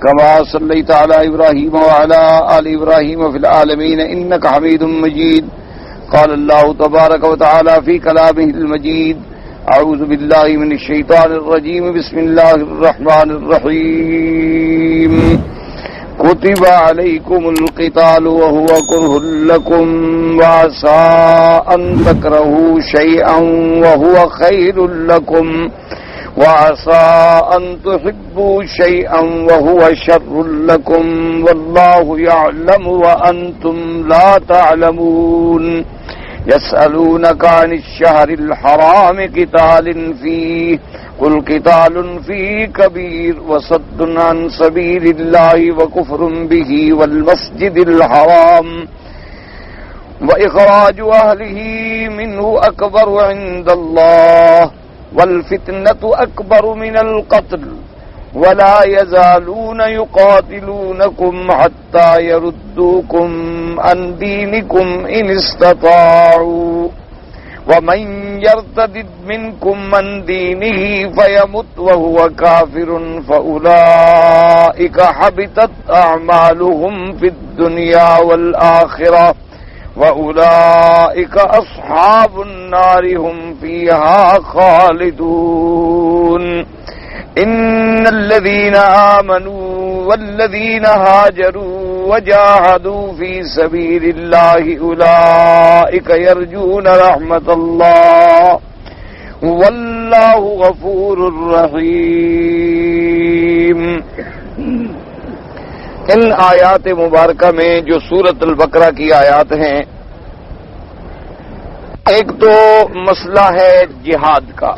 كما صليت على إبراهيم وعلى آل إبراهيم في العالمين إنك حميد مجيد. قال الله تبارك وتعالى في كلامه المجيد: أعوذ بالله من الشيطان الرجيم. بسم الله الرحمن الرحيم. كتب عليكم القتال وهو كره لكم وعسى أن تكرهوا شيئا وهو خير لكم وعسى أن تحبوا شيئا وهو شر لكم والله يعلم وأنتم لا تعلمون. يسألونك عن الشهر الحرام قتال فيه قل قتال فيه كبير وصد عن سبيل الله وكفر به والمسجد الحرام وإخراج أهله منه أكبر عند الله والفتنة أكبر من القتل ولا يزالون يقاتلونكم حتى يردوكم عن دينكم إن استطاعوا ومن يرتد منكم عن دينه فيمت وهو كافر فأولئك حبطت أعمالهم في الدنيا والآخرة وأولئك أصحاب النار هم فيها خالدون. إن الذين آمنوا والذين هاجروا وجاهدوا في سبيل الله أولئك يرجون رحمة الله والله غفور رحيم. ان آیات مبارکہ میں جو سورۃ البقرہ کی آیات ہیں، ایک تو مسئلہ ہے جہاد کا،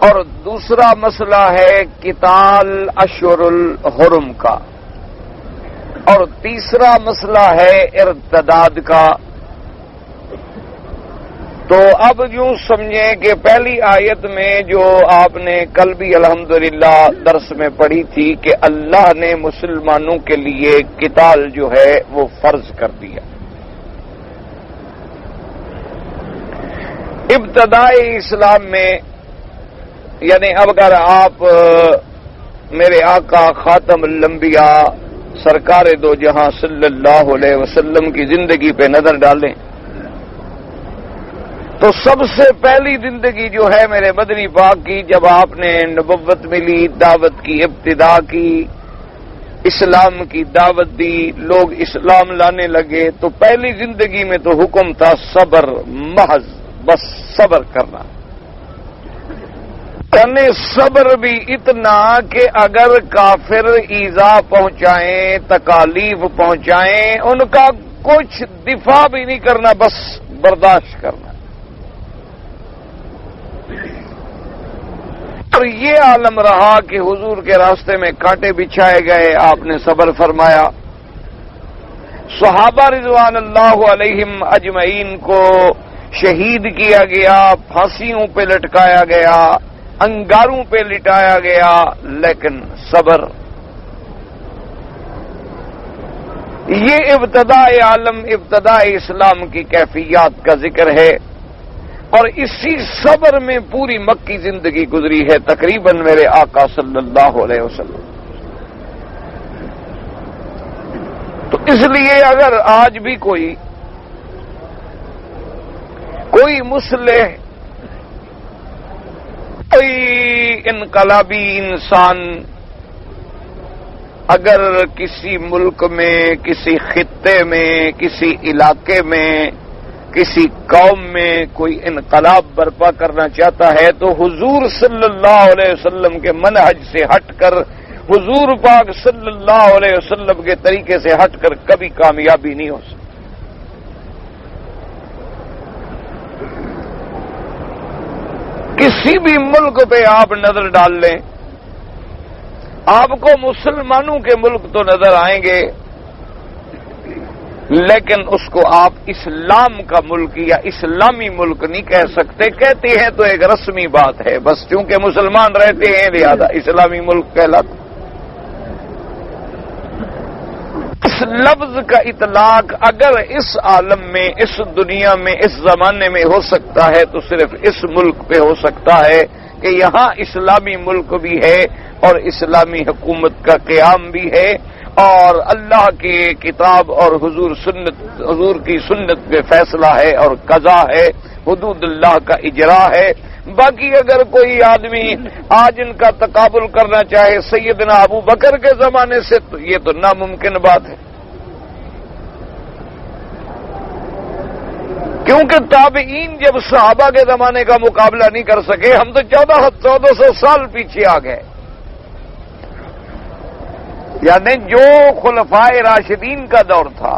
اور دوسرا مسئلہ ہے قتال اشہر الحرم کا، اور تیسرا مسئلہ ہے ارتداد کا. تو اب یوں سمجھیں کہ پہلی آیت میں جو آپ نے کل بھی الحمدللہ درس میں پڑھی تھی کہ اللہ نے مسلمانوں کے لیے قتال جو ہے وہ فرض کر دیا. ابتدائی اسلام میں، یعنی اب اگر آپ میرے آقا خاتم الانبیاء سرکار دو جہاں صلی اللہ علیہ وسلم کی زندگی پہ نظر ڈالیں تو سب سے پہلی زندگی جو ہے میرے مدنی پاک کی، جب آپ نے نبوت ملی، دعوت کی ابتدا کی، اسلام کی دعوت دی، لوگ اسلام لانے لگے، تو پہلی زندگی میں تو حکم تھا صبر محض، بس صبر کرنا. یعنی صبر بھی اتنا کہ اگر کافر ایذا پہنچائیں، تکالیف پہنچائیں، ان کا کچھ دفاع بھی نہیں کرنا، بس برداشت کرنا. اور یہ عالم رہا کہ حضور کے راستے میں کانٹے بچھائے گئے، آپ نے صبر فرمایا. صحابہ رضوان اللہ علیہم اجمعین کو شہید کیا گیا، پھانسیوں پہ لٹکایا گیا، انگاروں پہ لٹایا گیا، لیکن صبر. یہ ابتداء عالم، ابتداء اسلام کی کیفیات کا ذکر ہے، اور اسی صبر میں پوری مکی زندگی گزری ہے تقریباً میرے آقا صلی اللہ علیہ وسلم. تو اس لیے اگر آج بھی کوئی مسلح، کوئی انقلابی انسان اگر کسی ملک میں، کسی خطے میں، کسی علاقے میں، کسی قوم میں کوئی انقلاب برپا کرنا چاہتا ہے تو حضور صلی اللہ علیہ وسلم کے منہج سے ہٹ کر، حضور پاک صلی اللہ علیہ وسلم کے طریقے سے ہٹ کر کبھی کامیابی نہیں ہو سکتی. کسی بھی ملک پہ آپ نظر ڈال لیں، آپ کو مسلمانوں کے ملک تو نظر آئیں گے، لیکن اس کو آپ اسلام کا ملک یا اسلامی ملک نہیں کہہ سکتے. کہتے ہیں تو ایک رسمی بات ہے، بس چونکہ مسلمان رہتے ہیں لہذا اسلامی ملک کہلاتا. اس لفظ کا اطلاق اگر اس عالم میں، اس دنیا میں، اس زمانے میں ہو سکتا ہے تو صرف اس ملک پہ ہو سکتا ہے کہ یہاں اسلامی ملک بھی ہے اور اسلامی حکومت کا قیام بھی ہے اور اللہ کی کتاب اور حضور کی سنت پہ فیصلہ ہے اور قضا ہے، حدود اللہ کا اجرا ہے۔ باقی اگر کوئی آدمی آج ان کا تقابل کرنا چاہے سیدنا ابو بکر کے زمانے سے تو یہ تو ناممکن بات ہے، کیونکہ تابعین جب صحابہ کے زمانے کا مقابلہ نہیں کر سکے، ہم تو 1400 سال پیچھے آ گئے۔ یعنی جو خلفائے راشدین کا دور تھا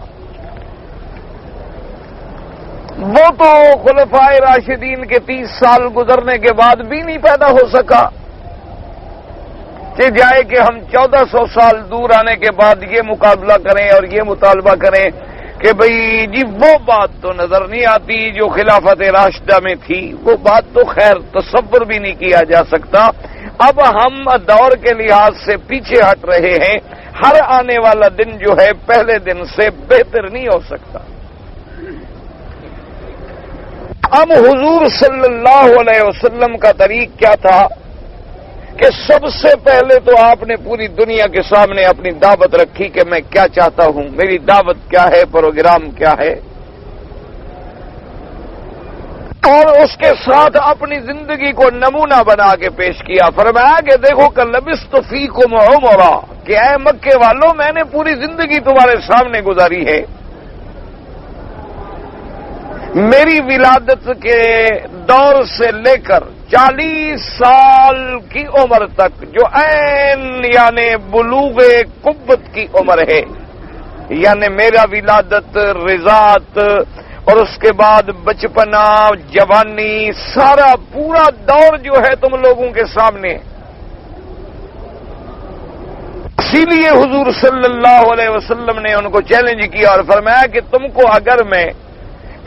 وہ تو خلفائے راشدین کے 30 سال گزرنے کے بعد بھی نہیں پیدا ہو سکا کہ جائے کہ ہم 1400 سال دور آنے کے بعد یہ مقابلہ کریں اور یہ مطالبہ کریں کہ بھئی جی وہ بات تو نظر نہیں آتی جو خلافت راشدہ میں تھی، وہ بات تو خیر تصور بھی نہیں کیا جا سکتا۔ اب ہم دور کے لحاظ سے پیچھے ہٹ رہے ہیں، ہر آنے والا دن جو ہے پہلے دن سے بہتر نہیں ہو سکتا۔ اب حضور صلی اللہ علیہ وسلم کا طریق کیا تھا کہ سب سے پہلے تو آپ نے پوری دنیا کے سامنے اپنی دعوت رکھی کہ میں کیا چاہتا ہوں، میری دعوت کیا ہے، پروگرام کیا ہے، اور اس کے ساتھ اپنی زندگی کو نمونہ بنا کے پیش کیا۔ فرمایا کہ دیکھو کہ لبثت فیکم عمرا، کہ اے مکے والوں میں نے پوری زندگی تمہارے سامنے گزاری ہے۔ میری ولادت کے دور سے لے کر 40 سال کی عمر تک جو عین یعنی بلوغ قوت کی عمر ہے، یعنی میرا ولادت، رضاعت اور اس کے بعد بچپنا، جوانی، سارا پورا دور جو ہے تم لوگوں کے سامنے۔ اسی لیے حضور صلی اللہ علیہ وسلم نے ان کو چیلنج کیا اور فرمایا کہ تم کو اگر میں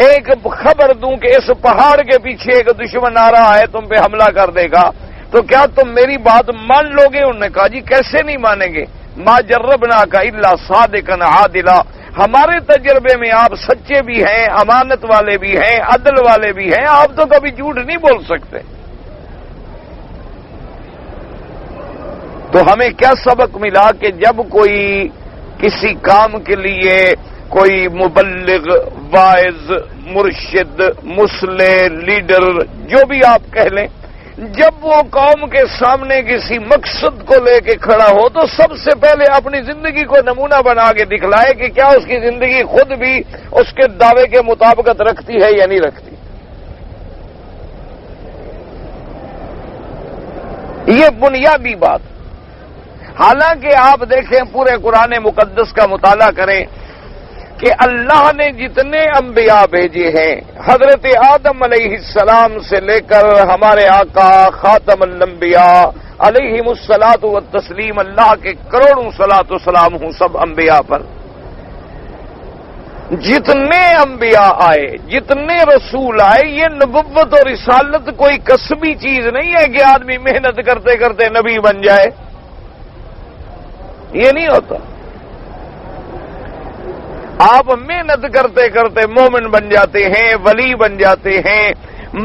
ایک خبر دوں کہ اس پہاڑ کے پیچھے ایک دشمن آ رہا ہے، تم پہ حملہ کر دے گا، تو کیا تم میری بات مان لو گے؟ انہوں نے کہا جی کیسے نہیں مانیں گے، ما جربنا کا الا صادقا عادلا، ہمارے تجربے میں آپ سچے بھی ہیں، امانت والے بھی ہیں، عدل والے بھی ہیں، آپ تو کبھی جھوٹ نہیں بول سکتے۔ تو ہمیں کیا سبق ملا کہ جب کوئی کسی کام کے لیے کوئی مبلغ، واعظ، مرشد، مصلح، لیڈر، جو بھی آپ کہہ لیں، جب وہ قوم کے سامنے کسی مقصد کو لے کے کھڑا ہو تو سب سے پہلے اپنی زندگی کو نمونہ بنا کے دکھلائے کہ کیا اس کی زندگی خود بھی اس کے دعوے کے مطابقت رکھتی ہے یا نہیں رکھتی۔ یہ بنیادی بات۔ حالانکہ آپ دیکھیں پورے قرآن مقدس کا مطالعہ کریں کہ اللہ نے جتنے انبیاء بھیجے ہیں، حضرت آدم علیہ السلام سے لے کر ہمارے آقا خاتم الانبیاء علیہم الصلاۃ والتسلیم، اللہ کے کروڑوں صلاۃ و سلام ہوں سب انبیاء پر، جتنے انبیاء آئے، جتنے رسول آئے، یہ نبوت اور رسالت کوئی کسبی چیز نہیں ہے کہ آدمی محنت کرتے کرتے نبی بن جائے، یہ نہیں ہوتا۔ آپ محنت کرتے کرتے مومن بن جاتے ہیں، ولی بن جاتے ہیں،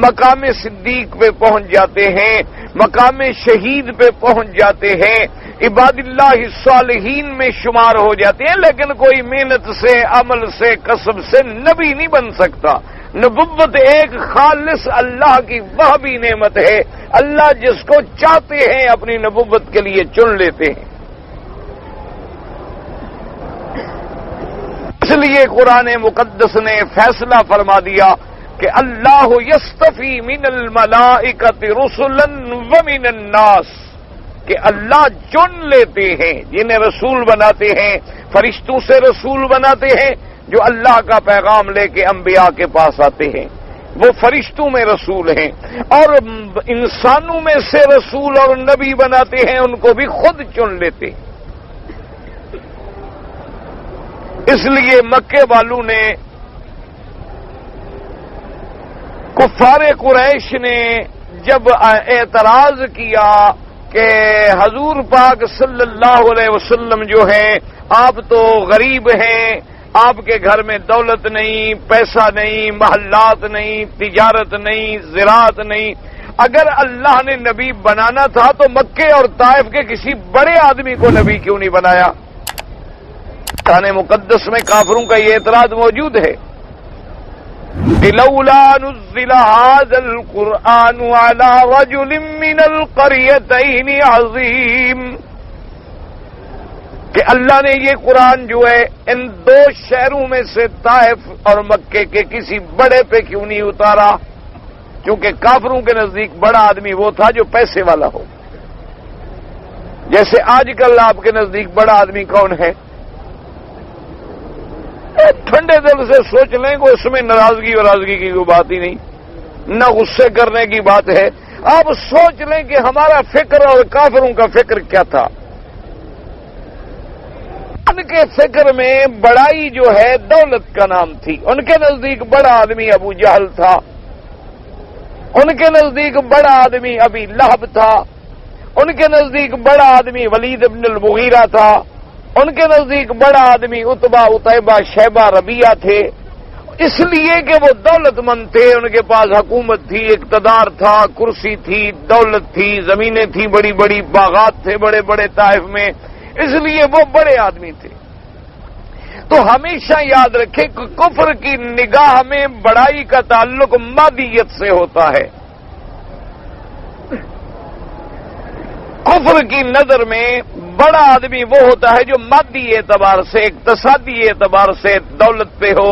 مقام صدیق پہ پہنچ جاتے ہیں، مقام شہید پہ پہنچ جاتے ہیں، عباد اللہ الصالحین میں شمار ہو جاتے ہیں، لیکن کوئی محنت سے، عمل سے، کسب سے نبی نہیں بن سکتا۔ نبوت ایک خالص اللہ کی وہبی نعمت ہے، اللہ جس کو چاہتے ہیں اپنی نبوت کے لیے چن لیتے ہیں۔ اس لیے قرآن مقدس نے فیصلہ فرما دیا کہ اللہ یصطفی من الملائکۃ رسلا ومن الناس، کہ اللہ چن لیتے ہیں، جنہیں رسول بناتے ہیں، فرشتوں سے رسول بناتے ہیں جو اللہ کا پیغام لے کے انبیاء کے پاس آتے ہیں، وہ فرشتوں میں رسول ہیں، اور انسانوں میں سے رسول اور نبی بناتے ہیں، ان کو بھی خود چن لیتے ہیں۔ اس لیے مکے والوں نے، کفار قریش نے جب اعتراض کیا کہ حضور پاک صلی اللہ علیہ وسلم جو ہیں آپ تو غریب ہیں، آپ کے گھر میں دولت نہیں، پیسہ نہیں، محلات نہیں، تجارت نہیں، زراعت نہیں، اگر اللہ نے نبی بنانا تھا تو مکے اور طائف کے کسی بڑے آدمی کو نبی کیوں نہیں بنایا؟ قرآن مقدس میں کافروں کا یہ اعتراض موجود ہے، لولا نزل هذا القرآن على رجل من القريتين عظيم، کہ اللہ نے یہ قرآن جو ہے ان دو شہروں میں سے طائف اور مکے کے کسی بڑے پہ کیوں نہیں اتارا؟ کیونکہ کافروں کے نزدیک بڑا آدمی وہ تھا جو پیسے والا ہو. جیسے آج کل آپ کے نزدیک بڑا آدمی کون ہے؟ ٹھنڈے دل سے سوچ لیں کہ اس میں ناراضگی ورازگی کی کوئی بات ہی نہیں، نہ غصے کرنے کی بات ہے. آپ سوچ لیں کہ ہمارا فکر اور کافروں کا فکر کیا تھا. ان کے فکر میں بڑائی جو ہے دولت کا نام تھی. ان کے نزدیک بڑا آدمی ابو جہل تھا، ان کے نزدیک بڑا آدمی ابی لہب تھا، ان کے نزدیک بڑا آدمی ولید بن المغیرہ تھا، ان کے نزدیک بڑا آدمی عتبہ عتیبہ شیبہ ربیعہ تھے. اس لیے کہ وہ دولت مند تھے، ان کے پاس حکومت تھی، اقتدار تھا، کرسی تھی، دولت تھی، زمینیں تھیں، بڑی بڑی باغات تھے بڑے بڑے طائف میں، اس لیے وہ بڑے آدمی تھے. تو ہمیشہ یاد رکھیں کہ کفر کی نگاہ میں بڑائی کا تعلق مادیت سے ہوتا ہے. کفر کی نظر میں بڑا آدمی وہ ہوتا ہے جو مادی اعتبار سے، اقتصادی اعتبار سے دولت پہ ہو،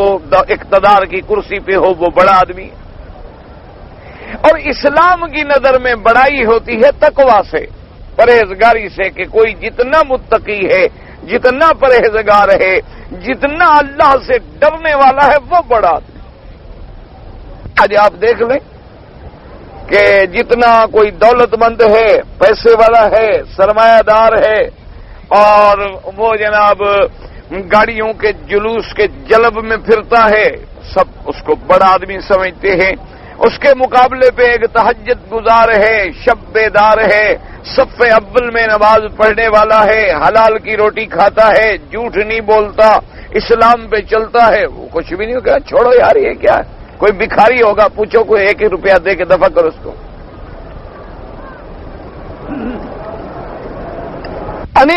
اقتدار کی کرسی پہ ہو، وہ بڑا آدمی ہے. اور اسلام کی نظر میں بڑائی ہوتی ہے تقویٰ سے، پرہیزگاری سے، کہ کوئی جتنا متقی ہے، جتنا پرہیزگار ہے، جتنا اللہ سے ڈرنے والا ہے، وہ بڑا آدمی. آج آپ دیکھ لیں کہ جتنا کوئی دولت مند ہے، پیسے والا ہے، سرمایہ دار ہے، اور وہ جناب گاڑیوں کے جلوس کے جلب میں پھرتا ہے، سب اس کو بڑا آدمی سمجھتے ہیں. اس کے مقابلے پہ ایک تہجد گزار ہے، شب بیدار ہے، صف اول میں نماز پڑھنے والا ہے، حلال کی روٹی کھاتا ہے، جھوٹ نہیں بولتا، اسلام پہ چلتا ہے، وہ کچھ بھی نہیں کہا چھوڑو یار یہ کیا ہے. کوئی بھکاری ہوگا، پوچھو کوئی 1 روپیہ دے کے دفع کرو اس کو.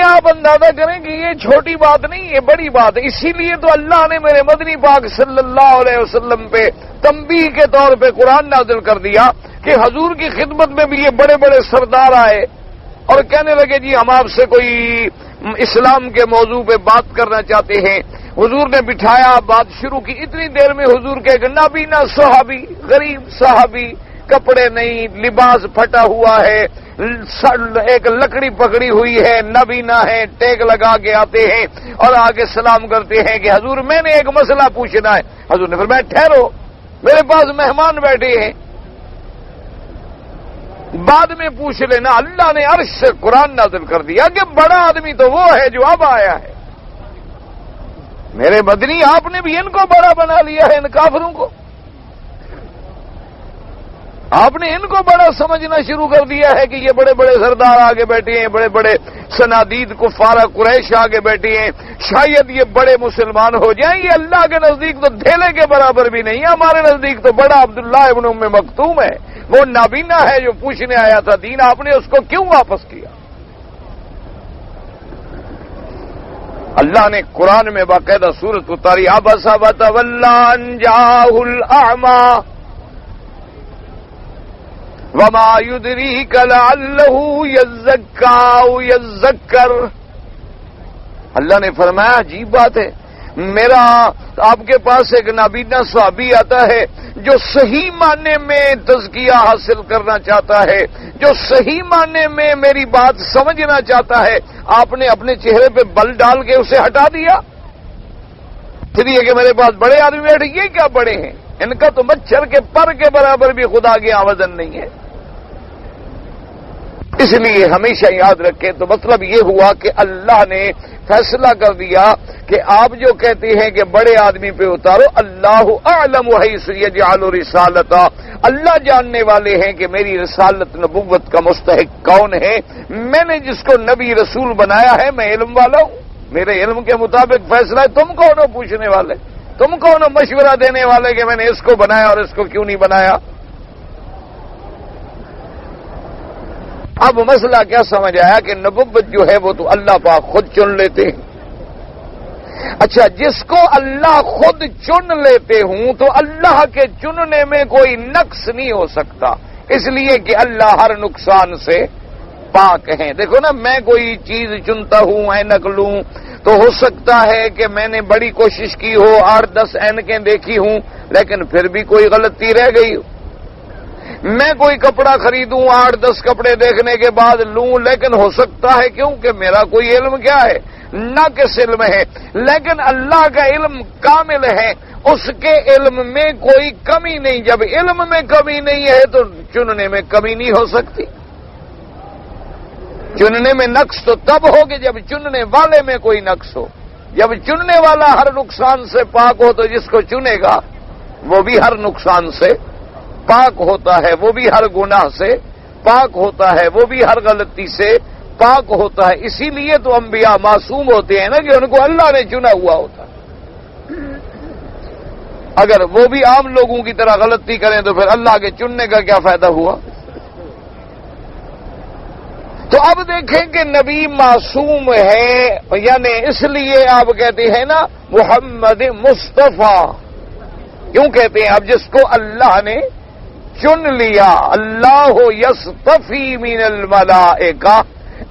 آپ اندازہ کریں کہ یہ چھوٹی بات نہیں، یہ بڑی بات ہے. اسی لیے تو اللہ نے میرے مدنی پاک صلی اللہ علیہ وسلم پہ تنبیہ کے طور پہ قرآن نازل کر دیا کہ حضور کی خدمت میں بھی یہ بڑے بڑے سردار آئے اور کہنے لگے جی ہم آپ سے کوئی اسلام کے موضوع پہ بات کرنا چاہتے ہیں. حضور نے بٹھایا، بات شروع کی. اتنی دیر میں حضور کے نابینا صحابی، غریب صحابی، کپڑے نہیں، لباس پھٹا ہوا ہے، ایک لکڑی پکڑی ہوئی ہے، نابینا ہے، ٹیک لگا کے آتے ہیں اور آگے سلام کرتے ہیں کہ حضور میں نے ایک مسئلہ پوچھنا ہے. حضور نے فرمایا ٹھہرو، میرے پاس مہمان بیٹھے ہیں، بعد میں پوچھ لینا. اللہ نے عرش سے قرآن نازل کر دیا کہ بڑا آدمی تو وہ ہے جو اب آیا ہے. میرے مدنی آپ نے بھی ان کو بڑا بنا لیا ہے، ان کافروں کو. آپ نے ان کو بڑا سمجھنا شروع کر دیا ہے کہ یہ بڑے بڑے سردار آگے بیٹھے ہیں، بڑے بڑے سنادید کفار قریش آگے بیٹھے ہیں، شاید یہ بڑے مسلمان ہو جائیں. یہ اللہ کے نزدیک تو دھیلے کے برابر بھی نہیں ہے. ہمارے نزدیک تو بڑا عبداللہ ابن ام مکتوم ہے، وہ نابینا ہے جو پوچھنے آیا تھا دین. آپ نے اس کو کیوں واپس کیا؟ اللہ نے قرآن میں باقاعدہ سورت اتاری، عبس وتولی ان جاءہ الاعمی وما يدريك لعله يزكى او يذكر. اللہ نے فرمایا عجیب بات ہے، میرا آپ کے پاس ایک نابینا صحابی آتا ہے جو صحیح معنی میں تزکیہ حاصل کرنا چاہتا ہے، جو صحیح معنی میں میری بات سمجھنا چاہتا ہے. آپ نے اپنے چہرے پہ بل ڈال کے اسے ہٹا دیا. اس لیے کہ میرے پاس بڑے آدمی بیٹھے، یہ کیا بڑے ہیں؟ ان کا تو مچھر کے پر کے برابر بھی خدا کے وزن نہیں ہے. اس لیے ہمیشہ یاد رکھیں. تو مطلب یہ ہوا کہ اللہ نے فیصلہ کر دیا کہ آپ جو کہتے ہیں کہ بڑے آدمی پہ اتارو، اللہ اعلم حیث یجعل رسالتہ، اللہ جاننے والے ہیں کہ میری رسالت نبوت کا مستحق کون ہے. میں نے جس کو نبی رسول بنایا ہے میں علم والا ہوں، میرے علم کے مطابق فیصلہ ہے. تم کون ہو پوچھنے والے؟ تم کون ہو مشورہ دینے والے کہ میں نے اس کو بنایا اور اس کو کیوں نہیں بنایا؟ اب مسئلہ کیا سمجھ آیا کہ نبوت جو ہے وہ تو اللہ پاک خود چن لیتے ہیں. اچھا، جس کو اللہ خود چن لیتے ہوں تو اللہ کے چننے میں کوئی نقص نہیں ہو سکتا، اس لیے کہ اللہ ہر نقصان سے پاک ہیں. دیکھو نا، میں کوئی چیز چنتا ہوں، اینک لوں، تو ہو سکتا ہے کہ میں نے بڑی کوشش کی ہو، 8-10 اینکیں دیکھی ہوں، لیکن پھر بھی کوئی غلطی رہ گئی ہو. میں کوئی کپڑا خریدوں، 8-10 کپڑے دیکھنے کے بعد لوں، لیکن ہو سکتا ہے کیونکہ میرا کوئی علم کیا ہے، ناقص علم ہے، لیکن اللہ کا علم کامل ہے، اس کے علم میں کوئی کمی نہیں. جب علم میں کمی نہیں ہے تو چننے میں کمی نہیں ہو سکتی. چننے میں نقص تو تب ہوگی جب چننے والے میں کوئی نقص ہو. جب چننے والا ہر نقصان سے پاک ہو تو جس کو چنے گا وہ بھی ہر نقصان سے پاک ہوتا ہے، وہ بھی ہر گناہ سے پاک ہوتا ہے، وہ بھی ہر غلطی سے پاک ہوتا ہے. اسی لیے تو انبیاء معصوم ہوتے ہیں نا، کہ ان کو اللہ نے چنا ہوا ہوتا. اگر وہ بھی عام لوگوں کی طرح غلطی کریں تو پھر اللہ کے چننے کا کیا فائدہ ہوا؟ تو اب دیکھیں کہ نبی معصوم ہے، یعنی اس لیے آپ کہتے ہیں نا محمد مصطفیٰ. کیوں کہتے ہیں؟ اب جس کو اللہ نے چن لیا، اللہ یصطفی من الملائکہ،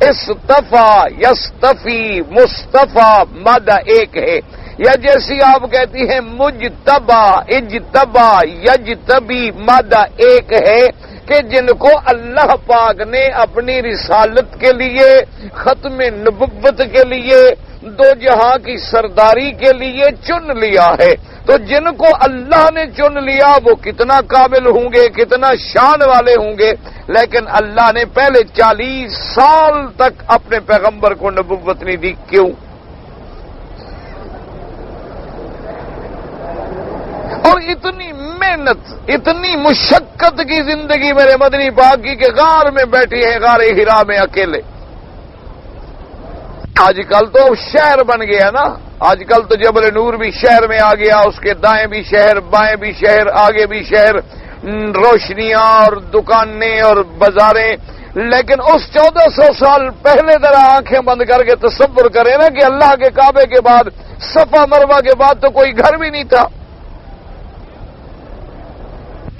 استفا یستفی مصطفیٰ مادہ ایک ہے. یا جیسی آپ کہتی ہیں مجتبا، اجتبا، یجتبی مادہ ایک ہے، کہ جن کو اللہ پاک نے اپنی رسالت کے لیے، ختم نبوت کے لیے، دو جہاں کی سرداری کے لیے چن لیا ہے. تو جن کو اللہ نے چن لیا وہ کتنا کامل ہوں گے، کتنا شان والے ہوں گے. لیکن اللہ نے پہلے 40 سال تک اپنے پیغمبر کو نبوت نہیں دی. کیوں؟ اور اتنی محنت، اتنی مشقت کی زندگی میرے مدنی پاک کی کہ غار میں بیٹھی ہے، غار ہرا میں اکیلے. آج کل تو شہر بن گیا نا، آج کل تو جبل نور بھی شہر میں آ گیا، اس کے دائیں بھی شہر، بائیں بھی شہر، آگے بھی شہر، روشنیاں اور دکانیں اور بازاریں. لیکن اس 1400 سال پہلے ذرا آنکھیں بند کر کے تصور کریں نا کہ اللہ کے کعبے کے بعد، صفا مروہ کے بعد تو کوئی گھر بھی نہیں تھا.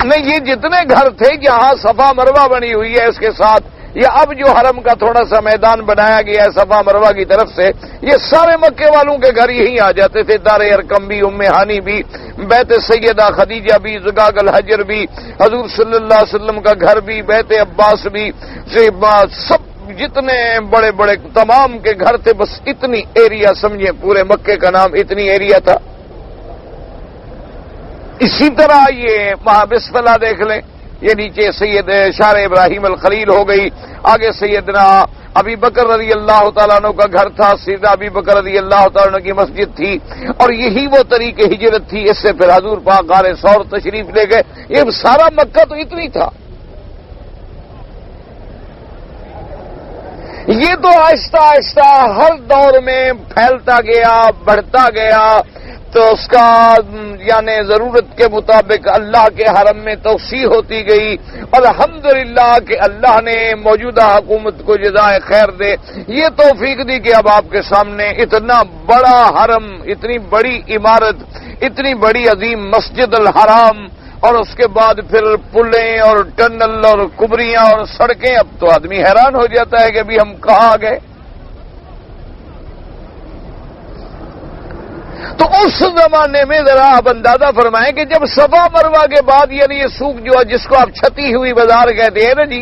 نہیں، یہ جتنے گھر تھے جہاں صفا مروہ بنی ہوئی ہے اس کے ساتھ، یا اب جو حرم کا تھوڑا سا میدان بنایا گیا ہے صفا مروہ کی طرف سے، یہ سارے مکے والوں کے گھر یہی آ جاتے تھے. دار ارقم بھی، ام ہانی بھی، بیت سیدہ خدیجہ بھی، زقاق الحجر بھی، حضور صلی اللہ علیہ وسلم کا گھر بھی، بیت عباس بھی، سب جتنے بڑے بڑے تمام کے گھر تھے. بس اتنی ایریا سمجھیں، پورے مکے کا نام اتنی ایریا تھا. اسی طرح یہ وہاں بسم اللہ دیکھ لیں، یہ نیچے سید شار ابراہیم الخلیل ہو گئی، آگے سیدنا ابی بکر رضی اللہ تعالیٰ عنہ کا گھر تھا، سیدنا ابی بکر رضی اللہ تعالیٰ عنہ کی مسجد تھی، اور یہی وہ طریق ہجرت تھی. اس سے پھر حضور پاک غار ثور تشریف لے گئے. یہ سارا مکہ تو اتنی تھا. یہ تو آہستہ آہستہ ہر دور میں پھیلتا گیا، بڑھتا گیا. تو اس کا یعنی ضرورت کے مطابق اللہ کے حرم میں توسیع ہوتی گئی. الحمدللہ کہ اللہ نے موجودہ حکومت کو جزائے خیر دے، یہ توفیق دی کہ اب آپ کے سامنے اتنا بڑا حرم، اتنی بڑی عمارت، اتنی بڑی عظیم مسجد الحرام، اور اس کے بعد پھر پلیں اور ٹنل اور کبریاں اور سڑکیں. اب تو آدمی حیران ہو جاتا ہے کہ ابھی ہم کہاں گئے. تو اس زمانے میں ذرا آپ اندازہ فرمائیں کہ جب صفا مروہ کے بعد یعنی یہ سوق جو ہے جس کو آپ چھتی ہوئی بازار کہتے ہیں نا جی،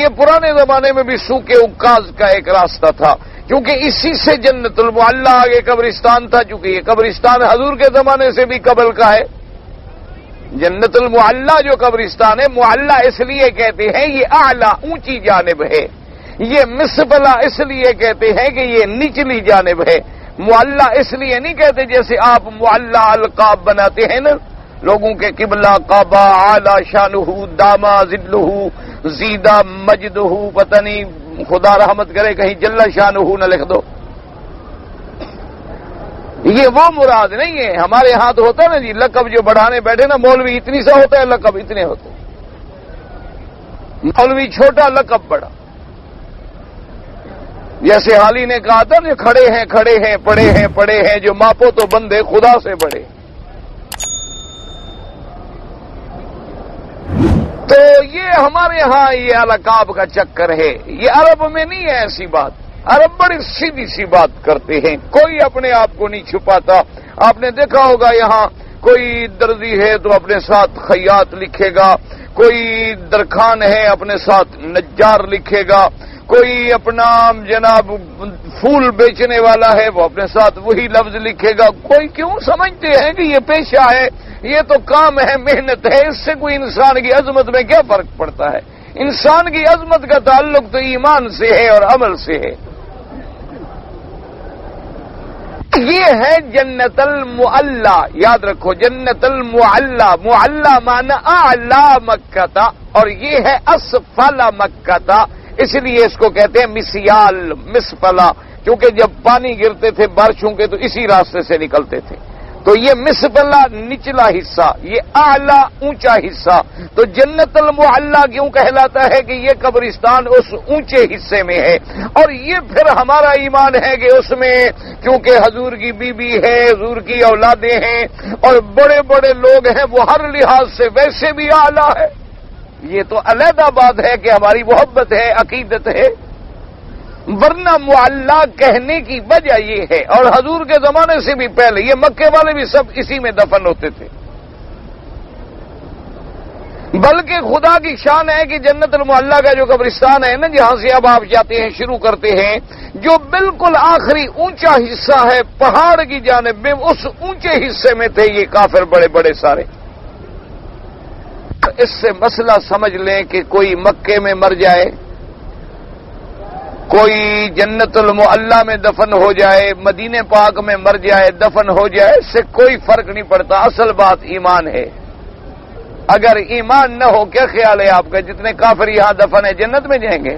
یہ پرانے زمانے میں بھی سوق عکاظ کا ایک راستہ تھا، کیونکہ اسی سے جنت المعلی آگے قبرستان تھا. چونکہ یہ قبرستان حضور کے زمانے سے بھی قبل کا ہے. جنت المعلی جو قبرستان ہے، معلی اس لیے کہتے ہیں یہ اعلیٰ اونچی جانب ہے، یہ مسفلہ اس لیے کہتے ہیں کہ یہ نچلی جانب ہے. معلّہ اس لیے نہیں کہتے جیسے آپ معلّہ القاب بناتے ہیں نا لوگوں کے، قبلہ کعبہ، اعلی شانہ، داما ذلہ، زیدہ مجدہ، پتہ نہیں خدا رحمت کرے کہیں جل شانہ نہ لکھ دو. یہ وہ مراد نہیں ہے. ہمارے ہاں تو ہوتا ہے نا جی لقب جو بڑھانے بیٹھے نا، مولوی اتنی سا ہوتا ہے، لقب اتنے ہوتے ہیں. مولوی چھوٹا لقب بڑا، جیسے حالی نے کہا تھا جو کھڑے ہیں پڑے ہیں جو ماپو تو بندے خدا سے بڑے۔ تو یہ ہمارے ہاں یہ القاب کا چکر ہے، یہ عرب میں نہیں ہے ایسی بات۔ عرب بڑی سیدھی سی بات کرتے ہیں، کوئی اپنے آپ کو نہیں چھپاتا۔ آپ نے دیکھا ہوگا یہاں کوئی درزی ہے تو اپنے ساتھ خیاط لکھے گا، کوئی درخان ہے اپنے ساتھ نجار لکھے گا، کوئی اپنا جناب پھول بیچنے والا ہے وہ اپنے ساتھ وہی لفظ لکھے گا۔ کوئی کیوں سمجھتے ہیں کہ یہ پیشہ ہے، یہ تو کام ہے، محنت ہے، اس سے کوئی انسان کی عظمت میں کیا فرق پڑتا ہے؟ انسان کی عظمت کا تعلق تو ایمان سے ہے اور عمل سے ہے۔ یہ ہے جنت المعلا، یاد رکھو جنت المعلا، معلا معنی اعلی مکہ تھا، اور یہ ہے اسفل مکہ تھا، اس لیے اس کو کہتے ہیں مسیال مسفلا، کیونکہ جب پانی گرتے تھے بارشوں کے تو اسی راستے سے نکلتے تھے۔ تو یہ مسفلا نچلا حصہ، یہ اعلی اونچا حصہ۔ تو جنت المعلا کیوں کہلاتا ہے کہ یہ قبرستان اس اونچے حصے میں ہے، اور یہ پھر ہمارا ایمان ہے کہ اس میں کیونکہ حضور کی بیوی ہے، حضور کی اولادیں ہیں اور بڑے بڑے لوگ ہیں، وہ ہر لحاظ سے ویسے بھی اعلی ہے۔ یہ تو علیحدہ بات ہے کہ ہماری محبت ہے، عقیدت ہے، ورنہ معلا کہنے کی وجہ یہ ہے، اور حضور کے زمانے سے بھی پہلے یہ مکے والے بھی سب اسی میں دفن ہوتے تھے۔ بلکہ خدا کی شان ہے کہ جنت المعلا کا جو قبرستان ہے نا، جہاں سے اب آپ جاتے ہیں شروع کرتے ہیں، جو بالکل آخری اونچا حصہ ہے پہاڑ کی جانب میں، اس اونچے حصے میں تھے یہ کافر بڑے بڑے سارے۔ اس سے مسئلہ سمجھ لیں کہ کوئی مکے میں مر جائے، کوئی جنت المعلا میں دفن ہو جائے، مدینے پاک میں مر جائے دفن ہو جائے، اس سے کوئی فرق نہیں پڑتا، اصل بات ایمان ہے۔ اگر ایمان نہ ہو کیا خیال ہے آپ کا جتنے کافر یہاں دفن ہے جنت میں جائیں گے؟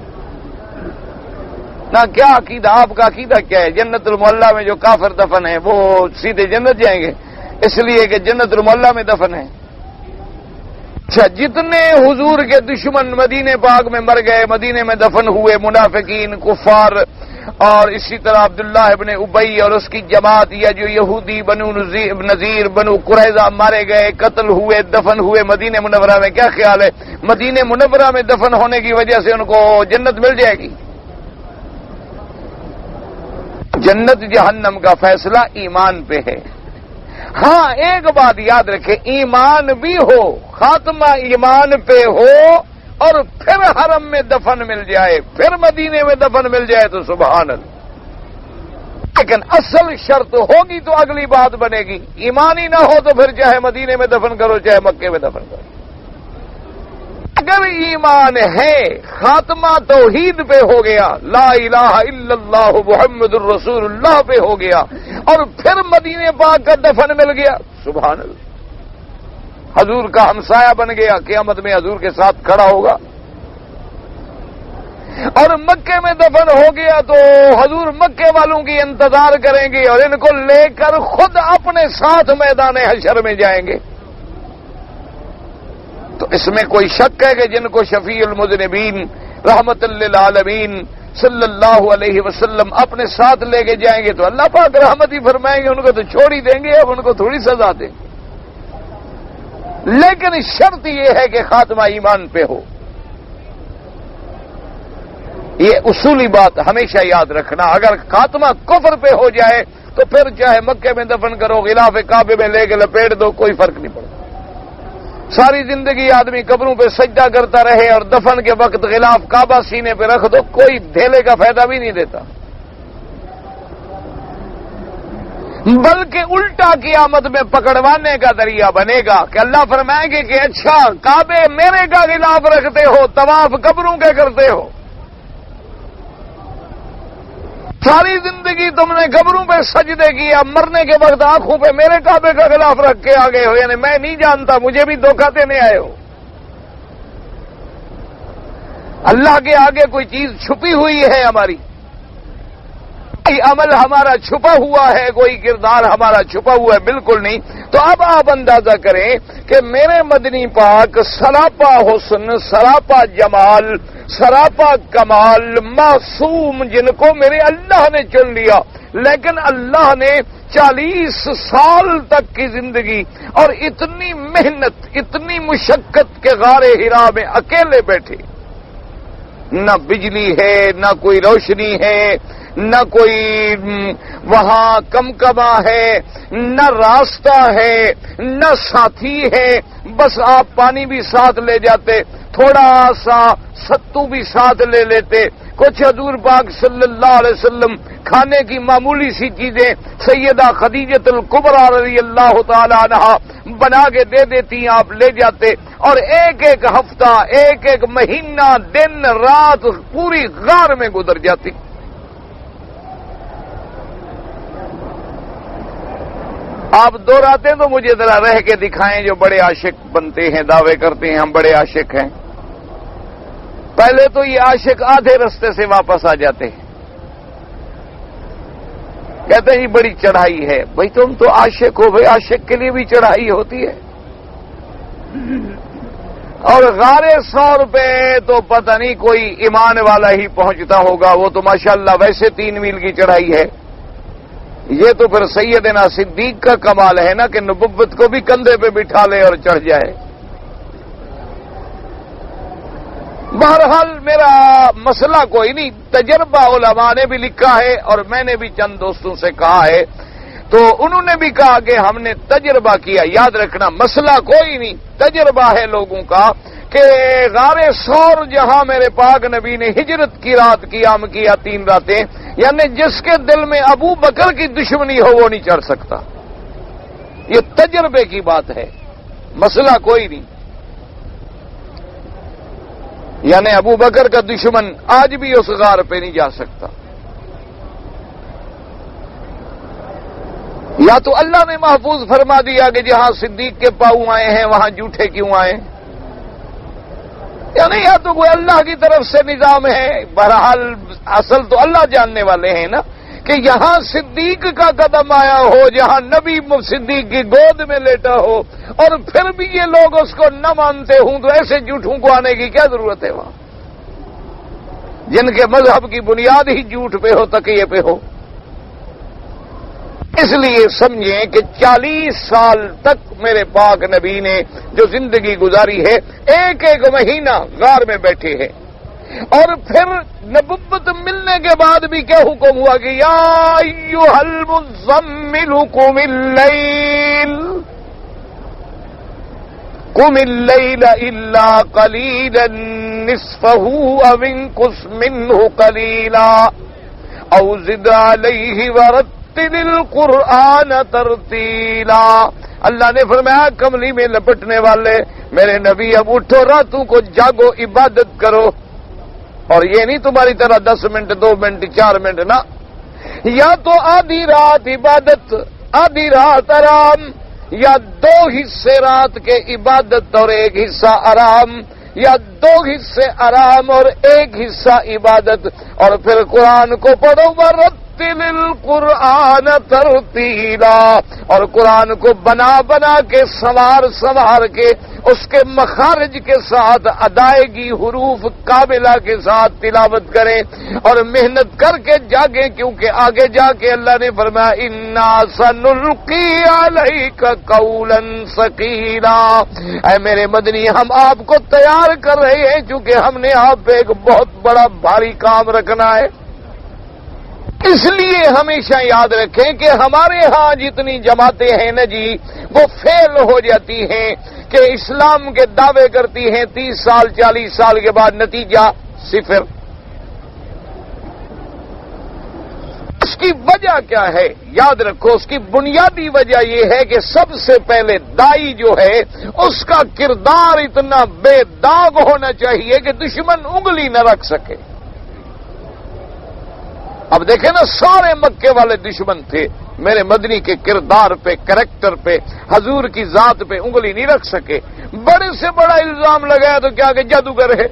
نہ کیا عقیدہ آپ کا عقیدہ کیا ہے؟ جنت المعلا میں جو کافر دفن ہے وہ سیدھے جنت جائیں گے اس لیے کہ جنت المعلا میں دفن ہے؟ اچھا، جتنے حضور کے دشمن مدینے پاک میں مر گئے، مدینے میں دفن ہوئے، منافقین، کفار، اور اسی طرح عبداللہ ابن ابی اور اس کی جماعت، یا جو یہودی بنو نذیر بنو قریظہ مارے گئے، قتل ہوئے، دفن ہوئے مدینے منورہ میں، کیا خیال ہے مدینے منورہ میں دفن ہونے کی وجہ سے ان کو جنت مل جائے گی؟ جنت جہنم کا فیصلہ ایمان پہ ہے۔ ہاں ایک بات یاد رکھے، ایمان بھی ہو، خاتمہ ایمان پہ ہو، اور پھر حرم میں دفن مل جائے، پھر مدینے میں دفن مل جائے تو سبحان اللہ۔ لیکن اصل شرط ہوگی تو اگلی بات بنے گی، ایمان ہی نہ ہو تو پھر چاہے مدینے میں دفن کرو چاہے مکے میں دفن کرو۔ اگر ایمان ہے، خاتمہ توحید پہ ہو گیا، لا الہ الا اللہ محمد الرسول اللہ پہ ہو گیا، اور پھر مدینے پاک کا دفن مل گیا، سبحان اللہ، حضور کا ہمسایہ بن گیا، قیامت میں حضور کے ساتھ کھڑا ہوگا۔ اور مکے میں دفن ہو گیا تو حضور مکے والوں کی انتظار کریں گے اور ان کو لے کر خود اپنے ساتھ میدان حشر میں جائیں گے۔ تو اس میں کوئی شک ہے کہ جن کو شفیع المذنبین رحمت للعالمین صلی اللہ علیہ وسلم اپنے ساتھ لے کے جائیں گے تو اللہ پاک رحمت ہی فرمائیں گے، ان کو تو چھوڑ ہی دیں گے، اب ان کو تھوڑی سزا دیں گے۔ لیکن شرط یہ ہے کہ خاتمہ ایمان پہ ہو۔ یہ اصولی بات ہمیشہ یاد رکھنا، اگر خاتمہ کفر پہ ہو جائے تو پھر چاہے مکے میں دفن کرو، غلاف کعبے میں لے کے لپیٹ دو، کوئی فرق نہیں پڑتا۔ ساری زندگی آدمی قبروں پہ سجدہ کرتا رہے اور دفن کے وقت غلاف کعبہ سینے پہ رکھ دو، کوئی دھیلے کا فائدہ بھی نہیں دیتا، بلکہ الٹا قیامت میں پکڑوانے کا ذریعہ بنے گا کہ اللہ فرمائیں گے کہ اچھا کعبے میرے کا غلاف رکھتے ہو، طواف قبروں کے کرتے ہو، ساری زندگی تم نے قبروں پہ سجدے کیا، مرنے کے وقت آنکھوں پہ میرے کعبے کا غلاف رکھ کے آگے ہو، یعنی میں نہیں جانتا، مجھے بھی دھوکہ دینے آئے ہو۔ اللہ کے آگے کوئی چیز چھپی ہوئی ہے ہماری؟ کوئی عمل ہمارا چھپا ہوا ہے، کوئی کردار ہمارا چھپا ہوا ہے، بالکل نہیں۔ تو اب آپ اندازہ کریں کہ میرے مدنی پاک سراپا حسن، سراپا جمال، سراپا کمال، معصوم، جن کو میرے اللہ نے چن لیا، لیکن اللہ نے 40 سال تک کی زندگی اور اتنی محنت، اتنی مشقت کے غار حرا میں اکیلے بیٹھے، نہ بجلی ہے، نہ کوئی روشنی ہے، نہ کوئی وہاں کمکما ہے، نہ راستہ ہے، نہ ساتھی ہے، بس آپ پانی بھی ساتھ لے جاتے، تھوڑا سا ستو بھی ساتھ لے لیتے، کچھ حضور پاک صلی اللہ علیہ وسلم کھانے کی معمولی سی چیزیں سیدہ خدیجۃ الکبریٰ رضی اللہ تعالی عنہا بنا کے دے دیتی، آپ لے جاتے، اور ایک ایک ہفتہ، ایک ایک مہینہ، دن رات پوری غار میں گزر جاتی۔ آپ دوہراتے تو مجھے ذرا رہ کے دکھائیں، جو بڑے عاشق بنتے ہیں، دعوے کرتے ہیں ہم بڑے عاشق ہیں، پہلے تو یہ عاشق آدھے رستے سے واپس آ جاتے ہیں، کہتے ہیں یہ بڑی چڑھائی ہے۔ بھئی تم تو عاشق ہو، بھئی عاشق کے لیے بھی چڑھائی ہوتی ہے، اور غار ثور پہ تو پتہ نہیں کوئی ایمان والا ہی پہنچتا ہوگا، وہ تو ماشاءاللہ ویسے 3 میل کی چڑھائی ہے۔ یہ تو پھر سیدنا صدیق کا کمال ہے نا کہ نبوت کو بھی کندھے پہ بٹھا لے اور چڑھ جائے۔ بہرحال میرا مسئلہ کوئی نہیں، تجربہ علماء نے بھی لکھا ہے اور میں نے بھی چند دوستوں سے کہا ہے، تو انہوں نے بھی کہا کہ ہم نے تجربہ کیا۔ یاد رکھنا مسئلہ کوئی نہیں، تجربہ ہے لوگوں کا کہ غار ثور جہاں میرے پاک نبی نے ہجرت کی رات قیام کیا 3 راتیں، یعنی جس کے دل میں ابو بکر کی دشمنی ہو وہ نہیں چڑھ سکتا، یہ تجربے کی بات ہے، مسئلہ کوئی نہیں۔ یعنی ابو بکر کا دشمن آج بھی اس غار پہ نہیں جا سکتا۔ یا تو اللہ نے محفوظ فرما دیا کہ جہاں صدیق کے پاؤں آئے ہیں وہاں جھوٹے کیوں آئے، یعنی یا تو کوئی اللہ کی طرف سے نظام ہے۔ بہرحال اصل تو اللہ جاننے والے ہیں نا، کہ یہاں صدیق کا قدم آیا ہو، جہاں نبی صدیق کی گود میں لیٹا ہو، اور پھر بھی یہ لوگ اس کو نہ مانتے ہوں، تو ایسے جھوٹوں کو آنے کی کیا ضرورت ہے وہاں، جن کے مذہب کی بنیاد ہی جھوٹ پہ ہو، تقیے پہ ہو۔ اس لیے سمجھیں کہ 40 سال تک میرے پاک نبی نے جو زندگی گزاری ہے، ایک ایک مہینہ غار میں بیٹھے ہیں، اور پھر نبوت ملنے کے بعد بھی کیا حکم ہوا کہ یا ایھا المزمل قم اللیل الا قلیلا نصفہ او انقص منہ قلیلا او زد علیہ ورتل القرآن ترتیلا۔ اللہ نے فرمایا کملی میں لپٹنے والے میرے نبی اب اٹھو، راتوں کو جاگو، عبادت کرو، اور یہ نہیں تمہاری طرح 10 منٹ 2 منٹ 4 منٹ نہ، یا تو آدھی رات عبادت، آدھی رات آرام، یا 2 حصے رات کے عبادت اور 1 حصہ آرام، یا 2 حصے آرام اور 1 حصہ عبادت، اور پھر قرآن کو پڑھو، ورتل القرآن ترتیلا، اور قرآن کو بنا بنا کے سنوار کے اس کے مخارج کے ساتھ ادائیگی حروف کاملہ کے ساتھ تلاوت کریں، اور محنت کر کے جاگیں، کیونکہ آگے جا کے اللہ نے فرمایا انا سنلقی علیک قولا ثقیلا، اے میرے مدنی ہم آپ کو تیار کر رہے ہیں، چونکہ ہم نے آپ پہ ایک بہت بڑا بھاری کام رکھنا ہے۔ اس لیے ہمیشہ یاد رکھیں کہ ہمارے ہاں جتنی جماعتیں ہیں نا جی، وہ فیل ہو جاتی ہیں کہ اسلام کے دعوے کرتی ہیں، 30 سال 40 سال کے بعد نتیجہ صفر۔ اس کی وجہ کیا ہے؟ یاد رکھو، اس کی بنیادی وجہ یہ ہے کہ سب سے پہلے دائی جو ہے اس کا کردار اتنا بے داغ ہونا چاہیے کہ دشمن انگلی نہ رکھ سکے۔ اب دیکھیں نا، سارے مکے والے دشمن تھے، میرے مدنی کے کردار پہ، کریکٹر پہ، حضور کی ذات پہ انگلی نہیں رکھ سکے۔ بڑے سے بڑا الزام لگایا تو کیا کہ جادوگر ہے،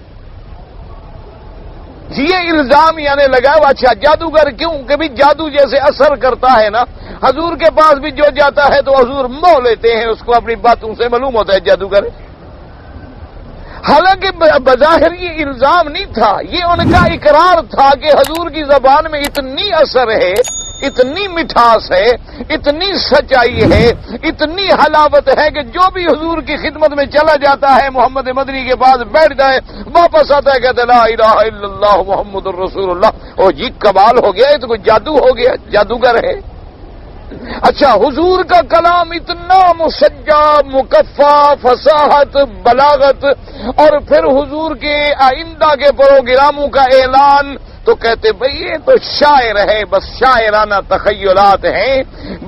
یہ الزام یعنی لگا ہوا. اچھا جادوگر کیوں؟ کہ بھی جادو جیسے اثر کرتا ہے نا، حضور کے پاس بھی جو جاتا ہے تو حضور موہ لیتے ہیں، اس کو اپنی باتوں سے معلوم ہوتا ہے جادوگر. حالانکہ بظاہر یہ الزام نہیں تھا، یہ ان کا اقرار تھا کہ حضور کی زبان میں اتنی اثر ہے، اتنی مٹھاس ہے، اتنی سچائی ہے، اتنی حلاوت ہے کہ جو بھی حضور کی خدمت میں چلا جاتا ہے، محمد مدنی کے پاس بیٹھ جائے، واپس آتا ہے کہتے لا الہ الا اللہ محمد الرسول اللہ. اور یہ کمال ہو گیا، یہ تو کوئی جادو ہو گیا، جادوگر ہے. اچھا حضور کا کلام اتنا مسجع، مکفہ، فصاحت، بلاغت، اور پھر حضور کے آئندہ کے پروگراموں کا اعلان، تو کہتے بھئی یہ تو شاعر ہے، بس شاعرانہ تخیلات ہیں.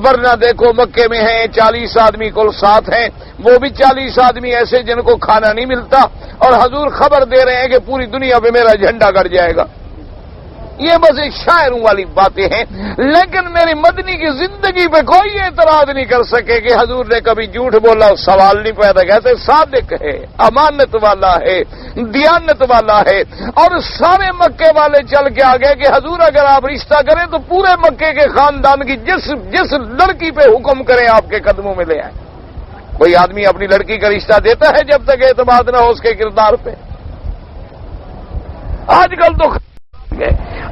ورنہ دیکھو مکے میں ہیں 40 آدمی کل ساتھ ہیں، وہ بھی 40 آدمی ایسے جن کو کھانا نہیں ملتا، اور حضور خبر دے رہے ہیں کہ پوری دنیا پہ میرا جھنڈا گڑ جائے گا. یہ بس ایک شاعروں والی باتیں ہیں. لیکن میری مدنی کی زندگی پہ کوئی اعتراض نہیں کر سکے کہ حضور نے کبھی جھوٹ بولا، سوال نہیں پیدا. کہتے صادق ہے، امانت والا ہے، دیانت والا ہے. اور سارے مکے والے چل کے آ گئے کہ حضور اگر آپ رشتہ کریں تو پورے مکے کے خاندان کی جس لڑکی پہ حکم کریں آپ کے قدموں میں لے آئیں. کوئی آدمی اپنی لڑکی کا رشتہ دیتا ہے جب تک اعتماد نہ ہو اس کے کردار پہ؟